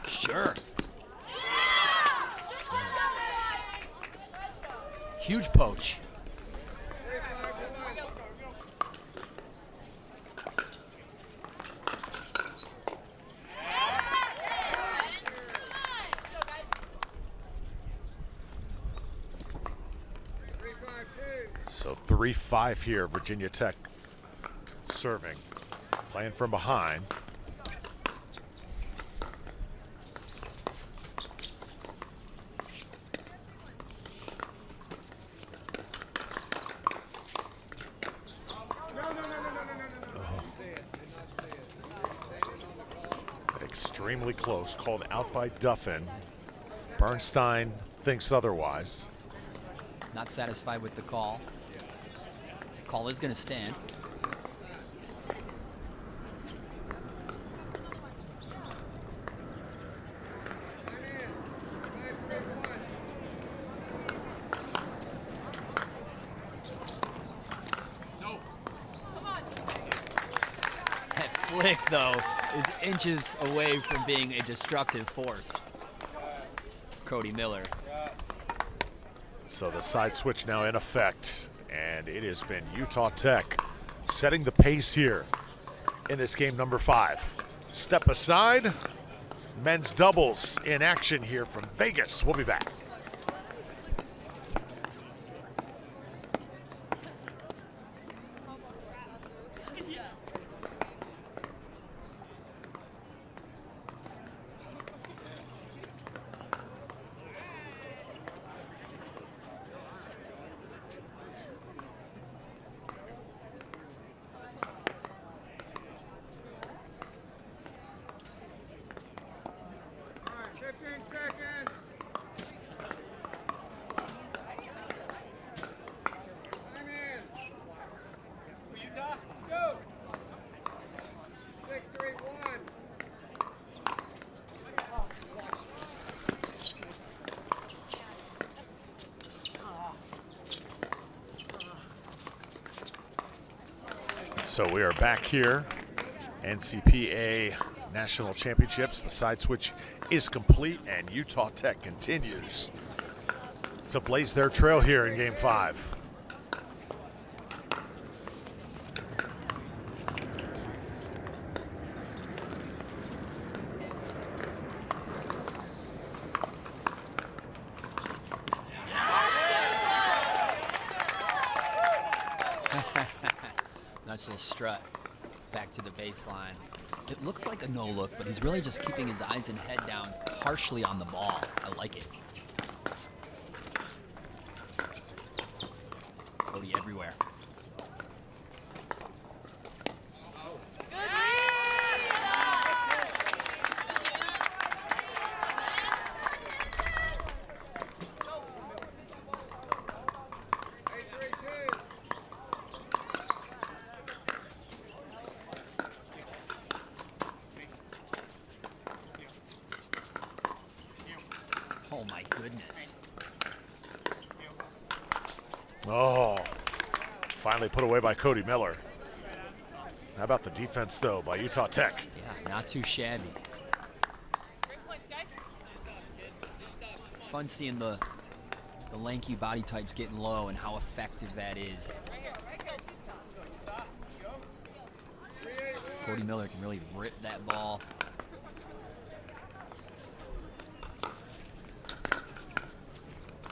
Sure. Huge poach. So 3-5 here, Virginia Tech serving, playing from behind. Extremely close, called out by Duffin. Bernstein thinks otherwise. Not satisfied with the call. Call is going to stand. That flick, though, is inches away from being a destructive force. Cody Miller. So the side switch now in effect, and it has been Utah Tech setting the pace here in this game number 5. Step aside, men's doubles in action here from Vegas. We'll be back. Utah, go! 6, 3, 1. So we are back here. NCPA National Championships. The side switch is complete, and Utah Tech continues to blaze their trail here in Game 5. Nice little strut back to the baseline. It looks like a no look, but he's really just keeping his eyes and head down partially on the ball. I like it. Cody everywhere. Oh my goodness. Oh, finally put away by Cody Miller. How about the defense, though, by Utah Tech? Yeah, not too shabby. It's fun seeing the lanky body types getting low and how effective that is. Cody Miller can really rip that ball.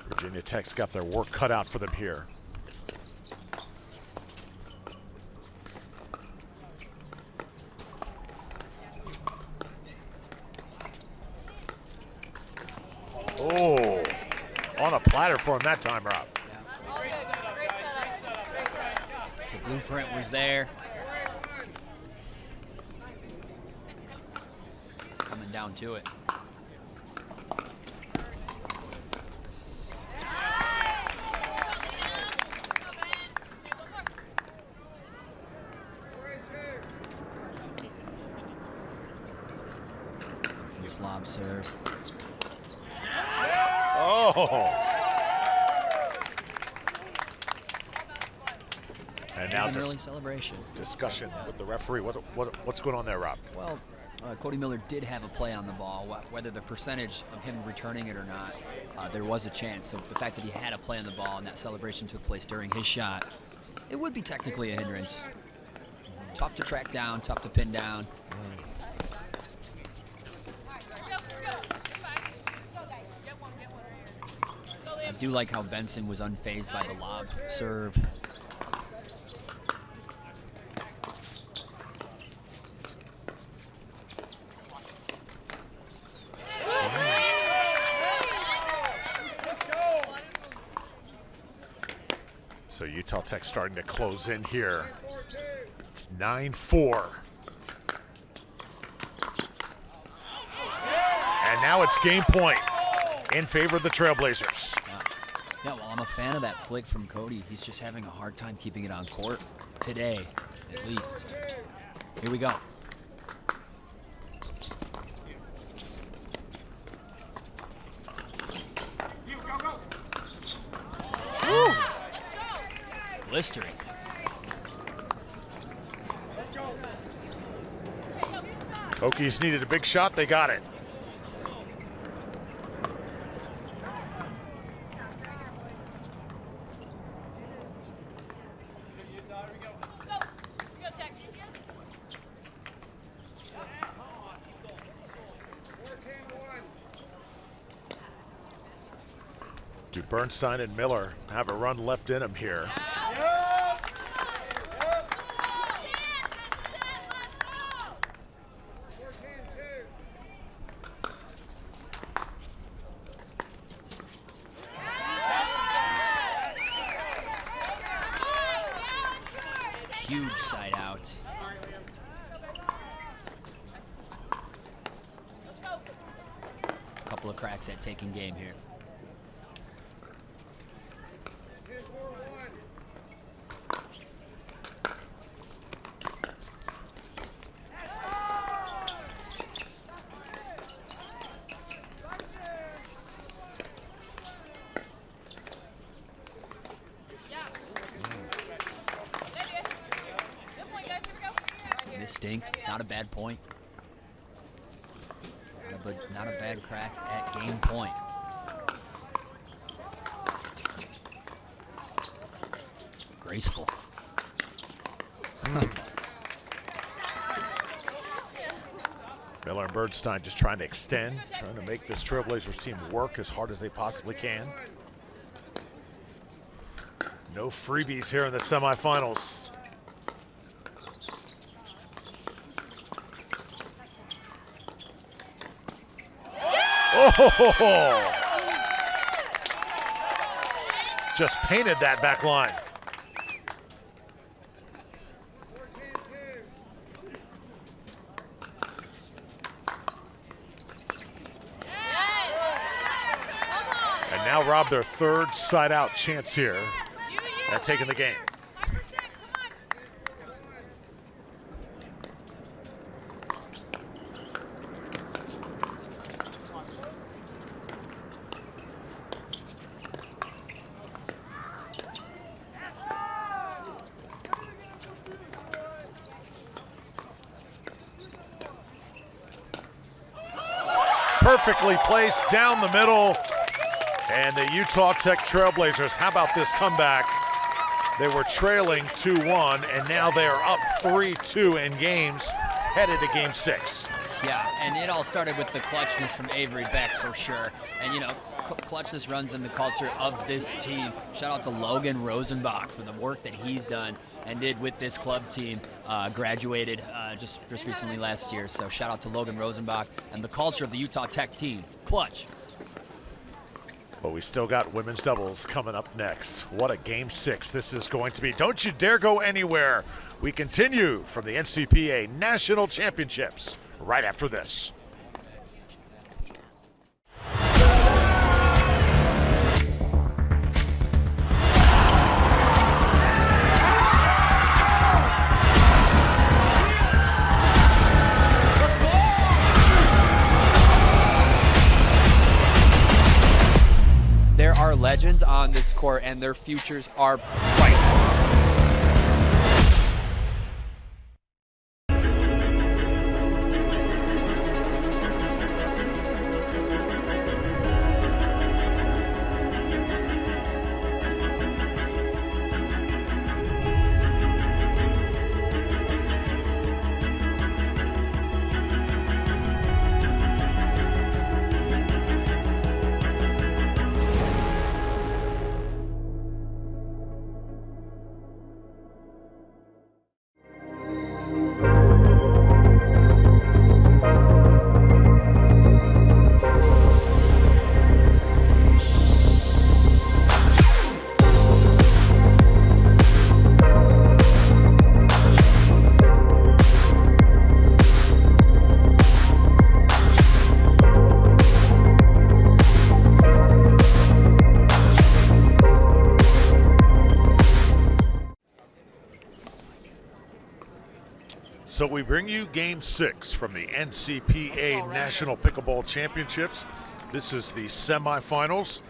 Virginia Tech's got their work cut out for them here. Oh, on a platter for him that time, Rob. The blueprint was there. Coming down to it. Lob serve. Oh! And now An early celebration. discussion with the referee. What's going on there, Rob? Well, Cody Miller did have a play on the ball. Whether the percentage of him returning it or not, there was a chance. So the fact that he had a play on the ball and that celebration took place during his shot, it would be technically a hindrance. Tough to track down, tough to pin down. I do like how Benson was unfazed by the lob serve. So Utah Tech starting to close in here. It's 9-4. And now it's game point in favor of the Trailblazers. Yeah, well, I'm a fan of that flick from Cody. He's just having a hard time keeping it on court today, at least. Here we go. Woo! Blistering. Hokies needed a big shot. They got it. Do Bernstein and Miller have a run left in them here? Huge side out. A couple cracks at taking game here. This stink, not a bad point. Not a bad crack at game point. Graceful. Miller and Birdstein just trying to extend, trying to make this Trailblazers team work as hard as they possibly can. No freebies here in the semifinals. Oh! Just painted that back line. And now rob their third side out chance here at taking the game. Perfectly placed down the middle. And the Utah Tech Trailblazers, how about this comeback? They were trailing 2-1, and now they are up 3-2 in games, headed to game 6. Yeah, and it all started with the clutchness from Avery Beck for sure. And you know, clutchness runs in the culture of this team. Shout out to Logan Rosenbach for the work that he's done and did with this club team. Graduated just recently last year, so shout out to Logan Rosenbach and the culture of the Utah Tech team. Clutch. But we still got women's doubles coming up next. What a game 6 this is going to be. Don't you dare go anywhere. We continue from the NCPA National Championships right after this. There are legends on this court, and their futures are bright. So we bring you game 6 from the NCPA National Pickleball Championships. This is the semifinals.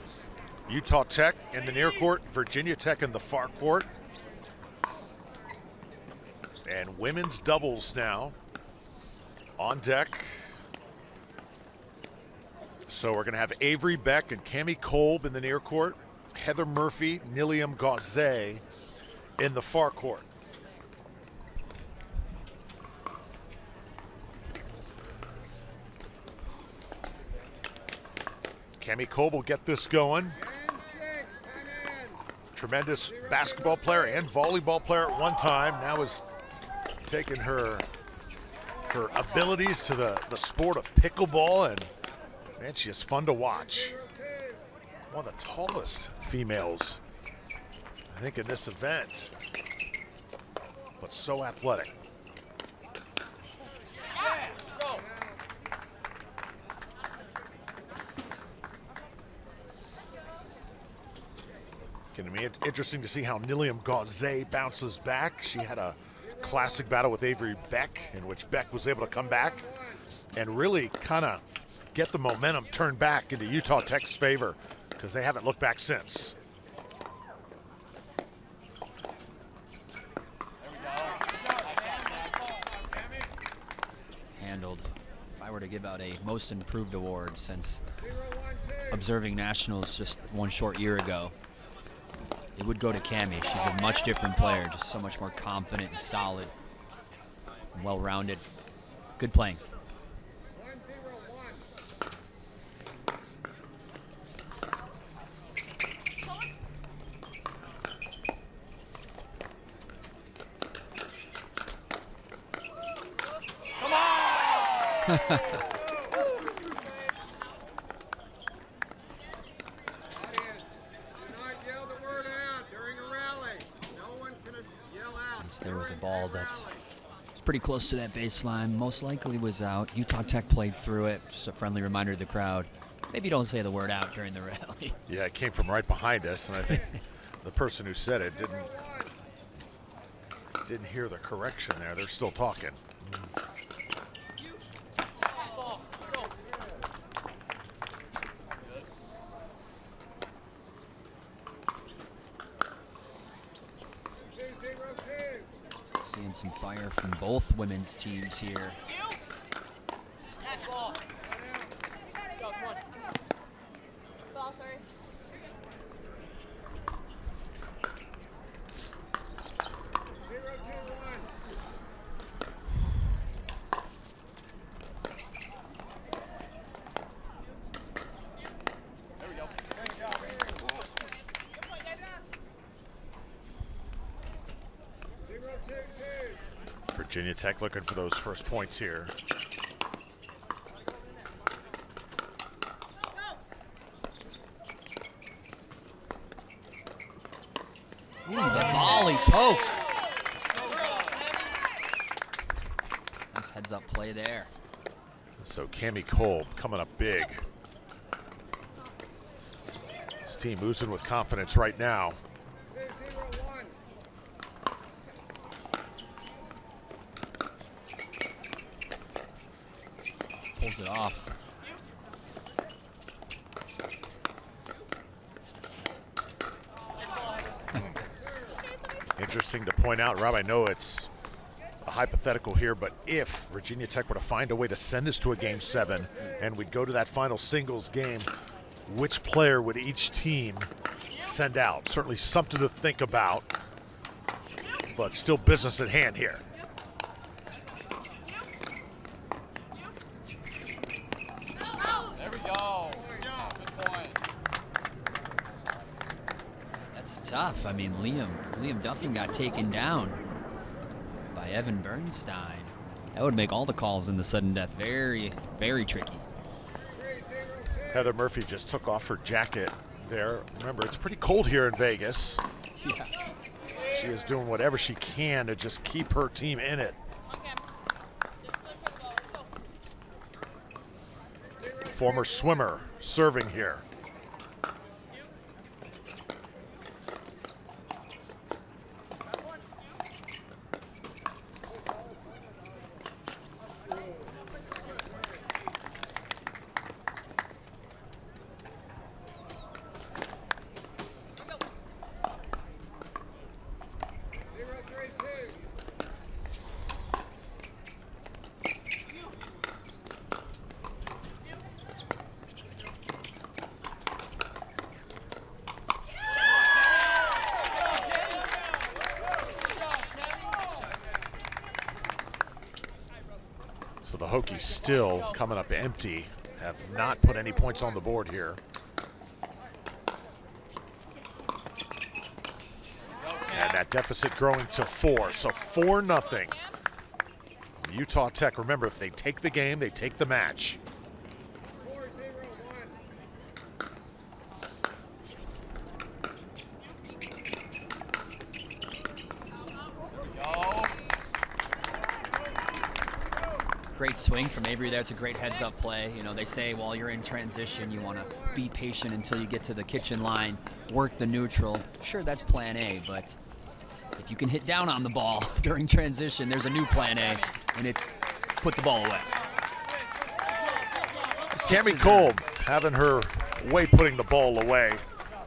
Utah Tech in the near court, Virginia Tech in the far court. And women's doubles now on deck. So we're gonna have Avery Beck and Cammie Kolb in the near court, Heather Murphy, Nilium Gauzet in the far court. Cammie Kolb will get this going. Tremendous basketball player and volleyball player at one time. Now is taking her abilities to the sport of pickleball, and man, she is fun to watch. One of the tallest females, I think, in this event, but so athletic. Going to be interesting to see how Nilium Gauze bounces back. She had a classic battle with Avery Beck, in which Beck was able to come back and really kind of get the momentum turned back into Utah Tech's favor, because they haven't looked back since. Handled. If I were to give out a most improved award since observing nationals just one short year ago, it would go to Cammie. She's a much different player, just so much more confident and solid and well-rounded. Good playing. There was a ball that's pretty close to that baseline. Most likely was out. Utah Tech played through it. Just a friendly reminder to the crowd. Maybe don't say the word out during the rally. Yeah, it came from right behind us, and I think the person who said it didn't hear the correction there. They're still talking. Seeing some fire from both women's teams here. Virginia Tech looking for those first points here. Ooh, the volley poke. Nice heads-up play there. So Cammie Kolb coming up big. This team oozing with confidence right now. Pulls it off. Interesting to point out, Rob, I know it's a hypothetical here, but if Virginia Tech were to find a way to send this to a Game 7 and we'd go to that final singles game, which player would each team send out? Certainly something to think about, but still business at hand here. There we go. Good point. That's tough. I mean, Liam Duffin got taken down by Evan Bernstein. That would make all the calls in the sudden death very, very tricky. Heather Murphy just took off her jacket there. Remember, it's pretty cold here in Vegas. Yeah. She is doing whatever she can to just keep her team in it. Former swimmer serving here. So the Hokies still coming up empty, have not put any points on the board here. And that deficit growing to 4, so 4-0. Utah Tech, remember, if they take the game, they take the match. Great swing from Avery there. It's a great heads-up play. You know, they say while you're in transition, you want to be patient until you get to the kitchen line, work the neutral, Sure, that's plan A, but if you can hit down on the ball during transition, there's a new plan A, and it's put the ball away. Cami Kolb having her way putting the ball away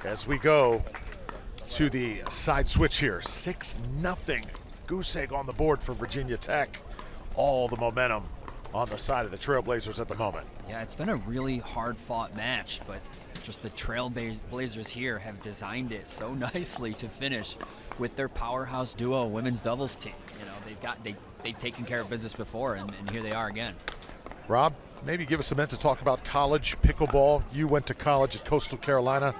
as we go to the side switch here. 6-0 goose egg on the board for Virginia Tech. All the momentum on the side of the Trailblazers at the moment. Yeah, it's been a really hard-fought match, but just the Trailblazers here have designed it so nicely to finish with their powerhouse duo women's doubles team. You know, they've taken care of business before, and here they are again. Rob, maybe give us a minute to talk about college pickleball. You went to college at Coastal Carolina.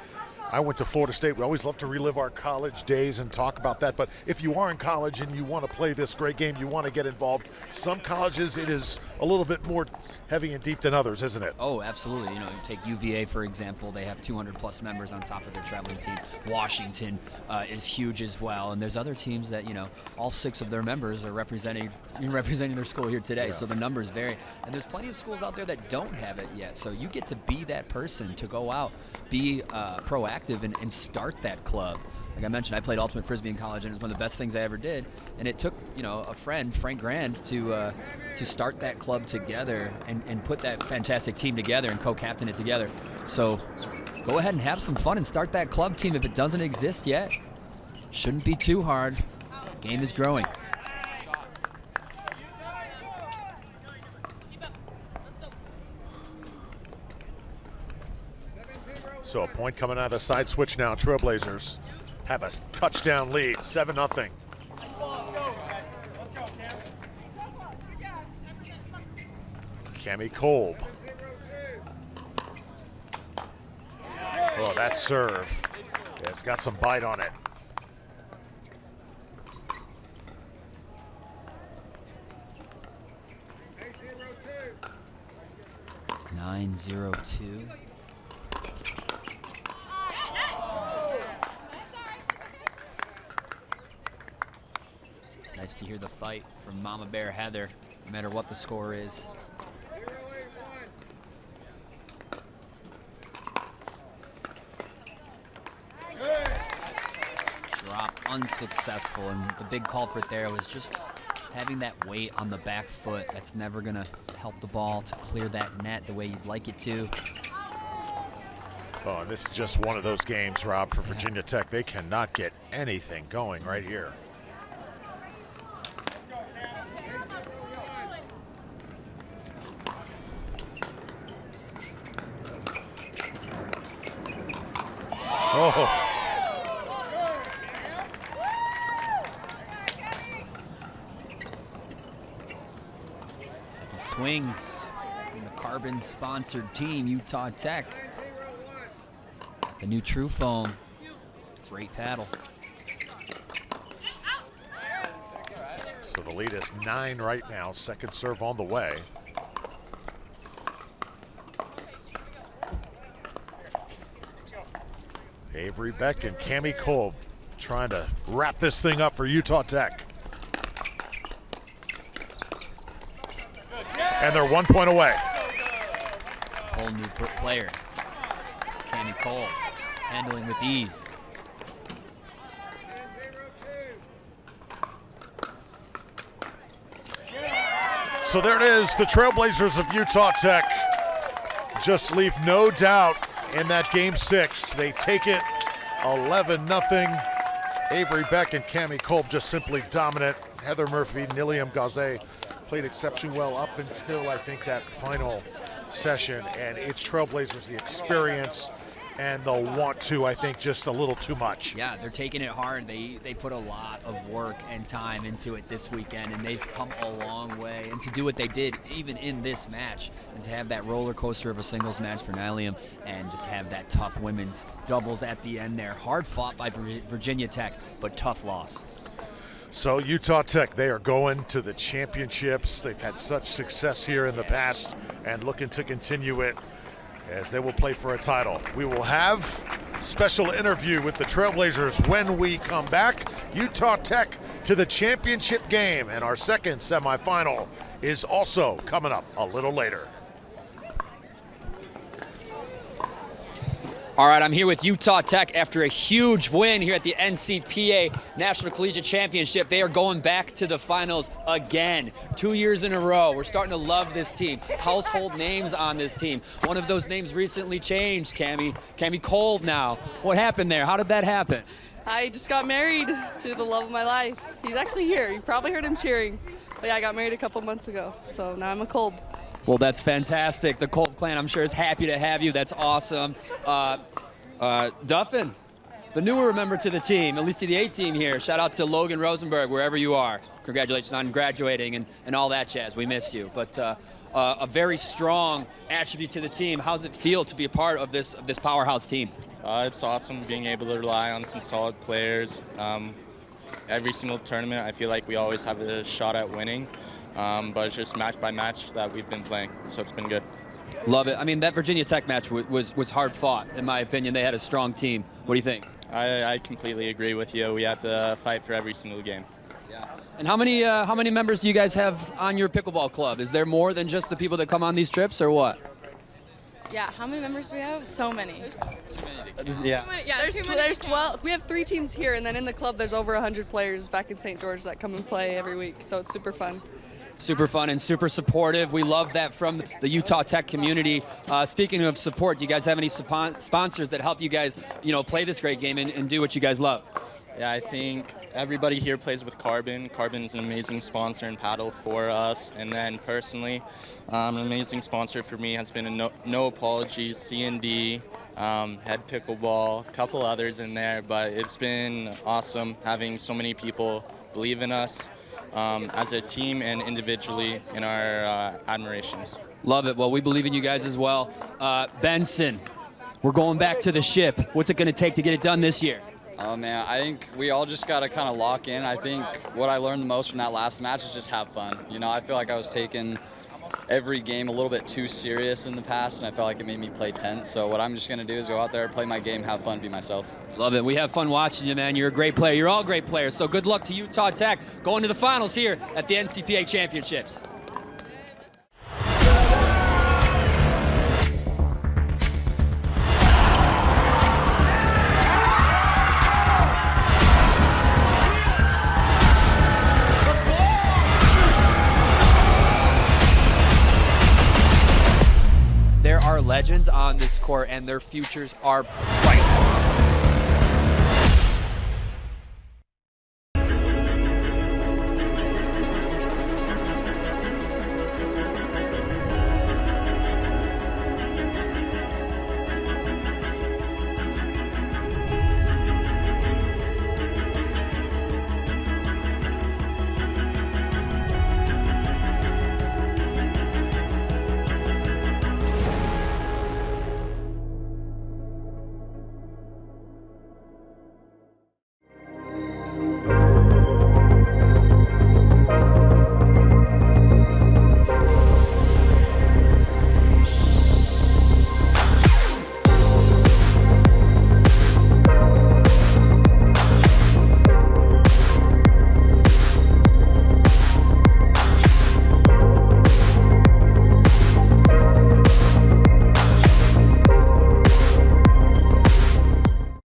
I went to Florida State. We always love to relive our college days and talk about that. But if you are in college and you want to play this great game, you want to get involved. Some colleges, it is a little bit more heavy and deep than others, isn't it? Oh, absolutely. You know, you take UVA, for example. They have 200-plus members on top of their traveling team. Washington is huge as well. And there's other teams that, you know, all 6 of their members are representing their school here today. Yeah. So the numbers vary. And there's plenty of schools out there that don't have it yet. So you get to be that person to go out, be proactive, and start that club. Like I mentioned, I played Ultimate Frisbee in college, and it was one of the best things I ever did. And it took, you know, a friend, Frank Grand, to start that club together and put that fantastic team together and co-captain it together. So go ahead and have some fun and start that club team if it doesn't exist yet. Shouldn't be too hard. Game is growing. So a point coming out of the side switch now. Trailblazers have a touchdown lead, 7-0. Cami Kolb. Oh, that serve. Yeah, it's got some bite on it. Nine 0-2. Nice to hear the fight from Mama Bear Heather, no matter what the score is. Drop unsuccessful, and the big culprit there was just having that weight on the back foot. That's never going to help the ball to clear that net the way you'd like it to. Oh, and this is just one of those games, Rob, for Virginia Tech. They cannot get anything going right here. Oh. He swings from the Carbon-sponsored team, Utah Tech. The new True Foam. Great paddle. So the lead is 9 right now. Second serve on the way. Avery Beck and Cami Kolb trying to wrap this thing up for Utah Tech. And they're 1 point away. Whole new player. Cami Kolb handling with ease. So there it is. The Trailblazers of Utah Tech just leave no doubt in that game 6. They take it 11-0. Avery Beck and Cami Kolb just simply dominant. Heather Murphy, Niliam Gaze played exceptionally well up until I think that final session. And it's Trailblazers, the experience and the want to, I think, just a little too much. Yeah, they're taking it hard. They put a lot of work and time into it this weekend, and they've come a long way. And to do what they did, even in this match, and to have that roller coaster of a singles match for Nilium, and just have that tough women's doubles at the end there. Hard fought by Virginia Tech, but tough loss. So Utah Tech, they are going to the championships. They've had such success here in the past and looking to continue it as they will play for a title. We will have special interview with the Trailblazers when we come back. Utah Tech to the championship game, and our second semifinal is also coming up a little later. All right, I'm here with Utah Tech after a huge win here at the NCPA National Collegiate Championship. They are going back to the finals again, 2 years in a row. We're starting to love this team. Household names on this team. One of those names recently changed, Cami Kolb now. What happened there? How did that happen? I just got married to the love of my life. He's actually here. You probably heard him cheering. But yeah, I got married a couple months ago, so now I'm a Kolb. Well, that's fantastic. The Kolb clan, I'm sure, is happy to have you. That's awesome. Duffin, the newer member to the team, at least to the A team here. Shout out to Logan Rosenberg, wherever you are. Congratulations on graduating and all that jazz. We miss you. But a very strong attribute to the team. How does it feel to be a part of this powerhouse team? It's awesome being able to rely on some solid players. Every single tournament, I feel like we always have a shot at winning. But it's just match by match that we've been playing, so it's been good. Love it. I mean, that Virginia Tech match was hard fought, in my opinion. They had a strong team. What do you think? I completely agree with you. We have to fight for every single game. Yeah. And how many members do you guys have on your pickleball club? Is there more than just the people that come on these trips, or what? Yeah, how many members do we have? So many. Yeah. Yeah, there's 12. We have 3 teams here, and then in the club there's over 100 players back in St. George that come and play every week, so it's super fun. Super fun and super supportive. We love that from the Utah Tech community. Speaking of support, do you guys have any sponsors that help you guys, play this great game and do what you guys love? Yeah, I think everybody here plays with Carbon. Carbon's an amazing sponsor in paddle for us. And then personally, an amazing sponsor for me has been a No Apologies, C&D, Head Pickleball, a couple others in there. But it's been awesome having so many people believe in us. As a team and individually in our admirations. Love it. Well, we believe in you guys as well. Benson, we're going back to the ship. What's it going to take to get it done this year? Oh, man, I think we all just got to kind of lock in. I think what I learned the most from that last match is just have fun. I feel like I was taking every game a little bit too serious in the past, and I felt like it made me play tense. So what I'm just going to do is go out there, play my game, have fun, be myself. Love it. We have fun watching you, man. You're a great player. You're all great players. So good luck to Utah Tech going to the finals here at the NCPA Championships. There are legends on this court, and their futures are bright.